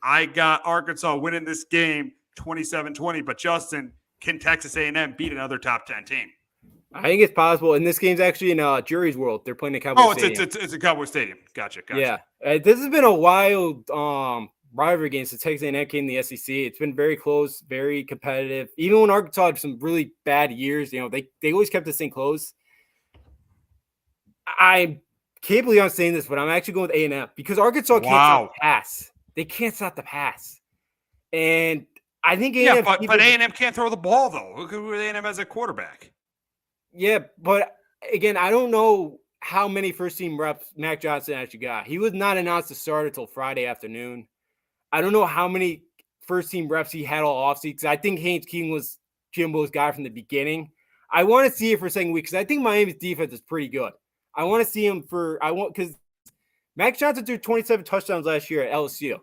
I got Arkansas winning this game 27-20. But Justin, can Texas A&M beat another top 10 team? I think it's possible, and this game's actually in Jury's World. They're playing the Cowboy Stadium. It's a Cowboy Stadium. Gotcha. Yeah, this has been a wild rivalry game since Texas A&M came to the SEC. It's been very close, very competitive. Even when Arkansas had some really bad years, they always kept this thing close. I can't believe I'm saying this, but I'm actually going with A&M because Arkansas can't stop the pass. They can't stop the pass, and I think A&M. Yeah, but A&M can't throw the ball though. Look at who A&M as a quarterback. Yeah, but again, I don't know how many first-team reps Mac Johnson actually got. He was not announced to start until Friday afternoon. I don't know how many first team reps he had all offseason, because I think Haynes King was Jimbo's guy from the beginning. I want to see it for second week because I think Miami's defense is pretty good. I want to see him because Max Johnson threw 27 touchdowns last year at LSU.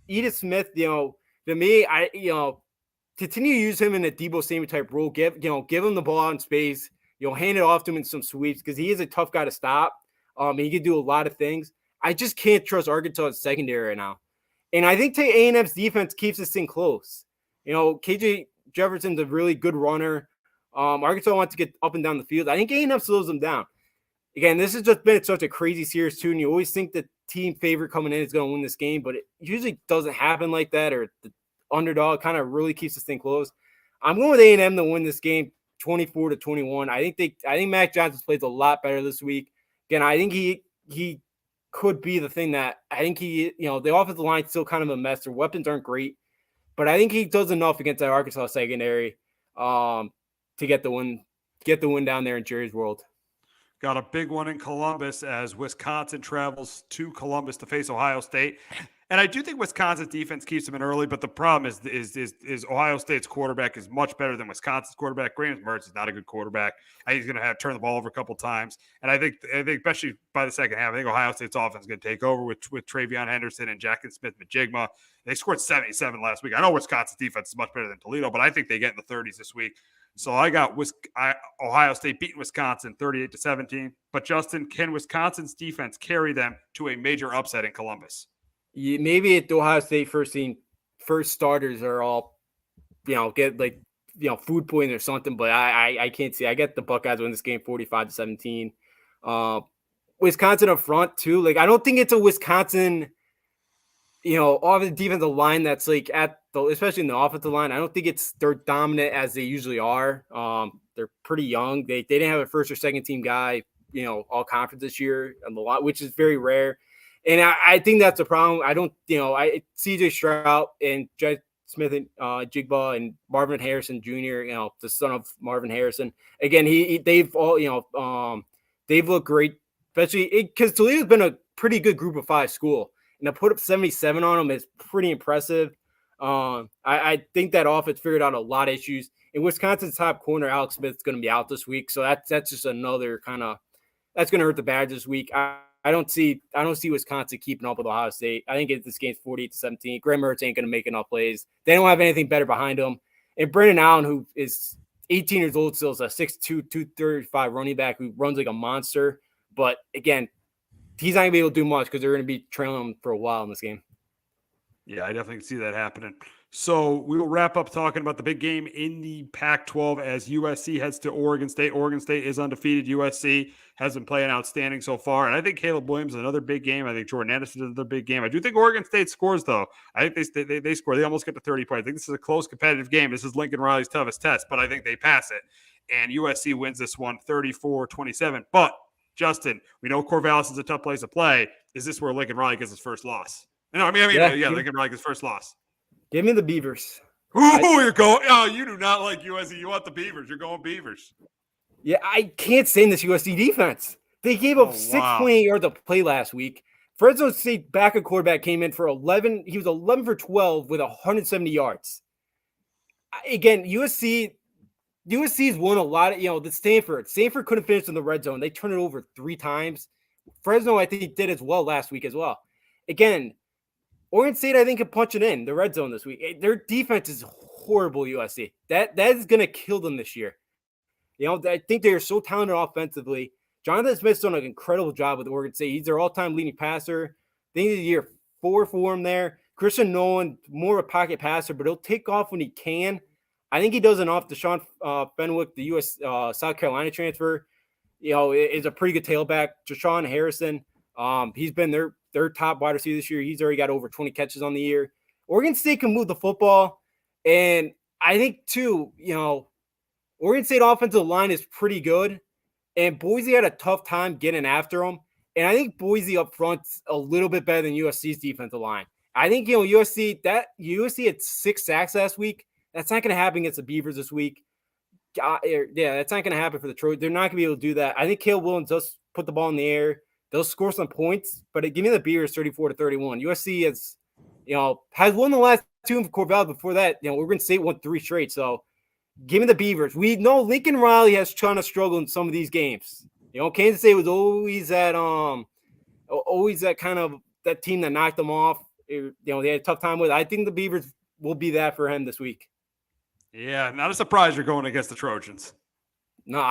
Edith Smith, to me, continue to use him in a Debo Samuel type role. Give him the ball in space. Hand it off to him in some sweeps because he is a tough guy to stop. He can do a lot of things. I just can't trust Arkansas' secondary right now. And I think A&M's defense keeps this thing close. KJ Jefferson's a really good runner. Arkansas wants to get up and down the field. I think A&M slows them down. Again, this has just been such a crazy series too, and you always think the team favorite coming in is going to win this game, but it usually doesn't happen like that, or the underdog kind of really keeps this thing close. I'm going with A&M to win this game 24-21. I think Mac Johnson plays a lot better this week. Again, I think he could be the thing that I think the offensive line's still kind of a mess. Their weapons aren't great, but I think he does enough against that Arkansas secondary to get the win down there in Jerry's World. Got a big one in Columbus as Wisconsin travels to Columbus to face Ohio State. And I do think Wisconsin's defense keeps them in early, but the problem is Ohio State's quarterback is much better than Wisconsin's quarterback. Graham Mertz is not a good quarterback. I think he's going to turn the ball over a couple times. And I think especially by the second half, I think Ohio State's offense is going to take over with Travion Henderson and Jackson Smith-Njigba. They scored 77 last week. I know Wisconsin's defense is much better than Toledo, but I think they get in the 30s this week. So I got Ohio State beating Wisconsin 38-17. But Justin, can Wisconsin's defense carry them to a major upset in Columbus? Yeah, maybe at the Ohio State first starters are all, get food poisoning or something. But I can't see. I get the Buckeyes win this game 45-17. Wisconsin up front too. I don't think it's a Wisconsin, off the defensive line that's especially in the offensive line. I don't think they're dominant as they usually are. They're pretty young. They didn't have a first or second team guy, all conference this year on the lot, which is very rare. And I think that's a problem. I don't, CJ Stroud and Jed Smith and Jigba and Marvin Harrison Jr., the son of Marvin Harrison. Again, they've all, they've looked great, especially because Toledo's been a pretty good group of five school. And to put up 77 on them is pretty impressive. I think that offense figured out a lot of issues. And Wisconsin's top corner, Alex Smith, is going to be out this week. So that's just another that's going to hurt the Badgers this week. I don't see Wisconsin keeping up with Ohio State. I think this game's 48-17. Graham Mertz ain't going to make enough plays. They don't have anything better behind them. And Brendan Allen, who is 18 years old, still is a 6'2", 235 running back who runs like a monster. But again, he's not going to be able to do much because they're going to be trailing him for a while in this game. Yeah, I definitely see that happening. So we will wrap up talking about the big game in the Pac-12 as USC heads to Oregon State. Oregon State is undefeated. USC has been playing outstanding so far. And I think Caleb Williams is another big game. I think Jordan Anderson is another big game. I do think Oregon State scores, though. I think they score. They almost get to 30 points. I think this is a close, competitive game. This is Lincoln Riley's toughest test, but I think they pass it. And USC wins this one 34-27. But, Justin, we know Corvallis is a tough place to play. Is this where Lincoln Riley gets his first loss? No, Lincoln Riley gets first loss. Give me the Beavers. You're going. Oh, you do not like USC. You want the Beavers. You're going Beavers. Yeah, I can't stand this USC defense. They gave up 6.8 yards of play last week. Fresno State backup quarterback came in for 11. He was 11 for 12 with 170 yards. Again, USC's won a lot of, the Stanford couldn't finish in the red zone. They turned it over 3 times. Fresno, I think, did as well last week as well. Again, Oregon State, I think, can punch it in the red zone this week. Their defense is horrible, USC. That is going to kill them this year. I think they are so talented offensively. Jonathan Smith's done an incredible job with Oregon State. He's their all-time leading passer. I think it's year 4 for him there. Christian Nolan, more of a pocket passer, but he'll take off when he can. I think he does enough. Deshaun Fenwick, the U.S. South Carolina transfer, is a pretty good tailback. Jashawn Harrison, he's been their top wide receiver this year. He's already got over 20 catches on the year. Oregon State can move the football. And I think, too, Oregon State offensive line is pretty good. And Boise had a tough time getting after them. And I think Boise up front's a little bit better than USC's defensive line. I think, USC had 6 sacks last week. That's not going to happen against the Beavers this week. That's not going to happen for the Trojans. They're not going to be able to do that. I think Caleb Williams does put the ball in the air. They'll score some points, but give me the Beavers 34-31. USC has won the last 2 for Corvallis. Before that, Oregon State won 3 straight. So give me the Beavers. We know Lincoln Riley has kind of struggled in some of these games. Kansas State was always that kind of that team that knocked them off. They had a tough time with it. I think the Beavers will be that for him this week. Yeah, not a surprise you're going against the Trojans. No,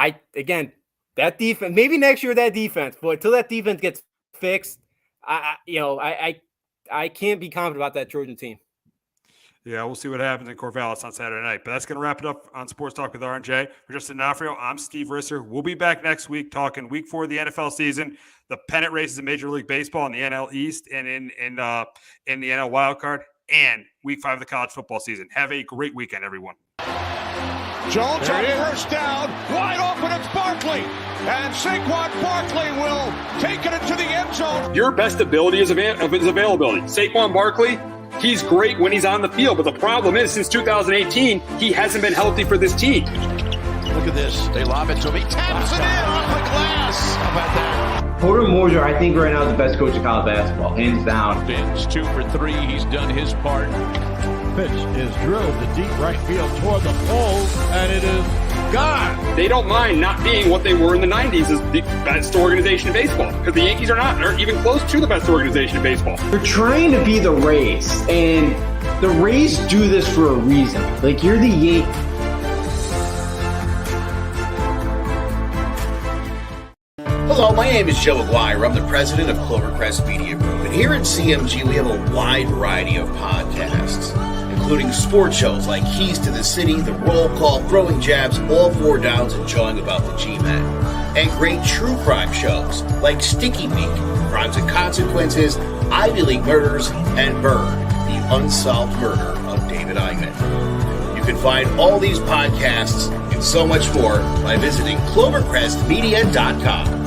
that defense, maybe next year that defense, but until that defense gets fixed, I can't be confident about that Trojan team. Yeah, we'll see what happens in Corvallis on Saturday night. But that's going to wrap it up on Sports Talk with R&J. For Justin D'Onofrio, I'm Steve Risser. We'll be back next week talking week 4 of the NFL season, the pennant races in Major League Baseball in the NL East and in the NL Wild Card, and week 5 of the college football season. Have a great weekend, everyone. Jones on first down, wide open, it's Barkley, and Saquon Barkley will take it into the end zone. Your best ability is availability. Saquon Barkley, he's great when he's on the field, but the problem is since 2018, he hasn't been healthy for this team. Look at this. They lob it to him. He taps it in off the glass. How about that? Porter Moser, I think right now is the best coach in college basketball, hands down. Fins 2 for 3. He's done his part. Pitch is drilled to deep right field toward the pole, and it is gone. They don't mind not being what they were in the 90s as the best organization in baseball, because the Yankees aren't even close to the best organization in baseball. You're trying to be the Rays, and the Rays do this for a reason. Like, you're the Yankees. Hello, my name is Joe Aguirre. I'm the president of Clovercrest Media Group, and here at CMG we have a wide variety of podcasts, including sports shows like Keys to the City, The Roll Call, Throwing Jabs, All 4 Downs, and Jawing About the G-Men, and great true crime shows like Sticky Meat, Crimes and Consequences, Ivy League Murders, and Bird, the unsolved murder of David Eichmann. You can find all these podcasts and so much more by visiting clovercrestmedia.com.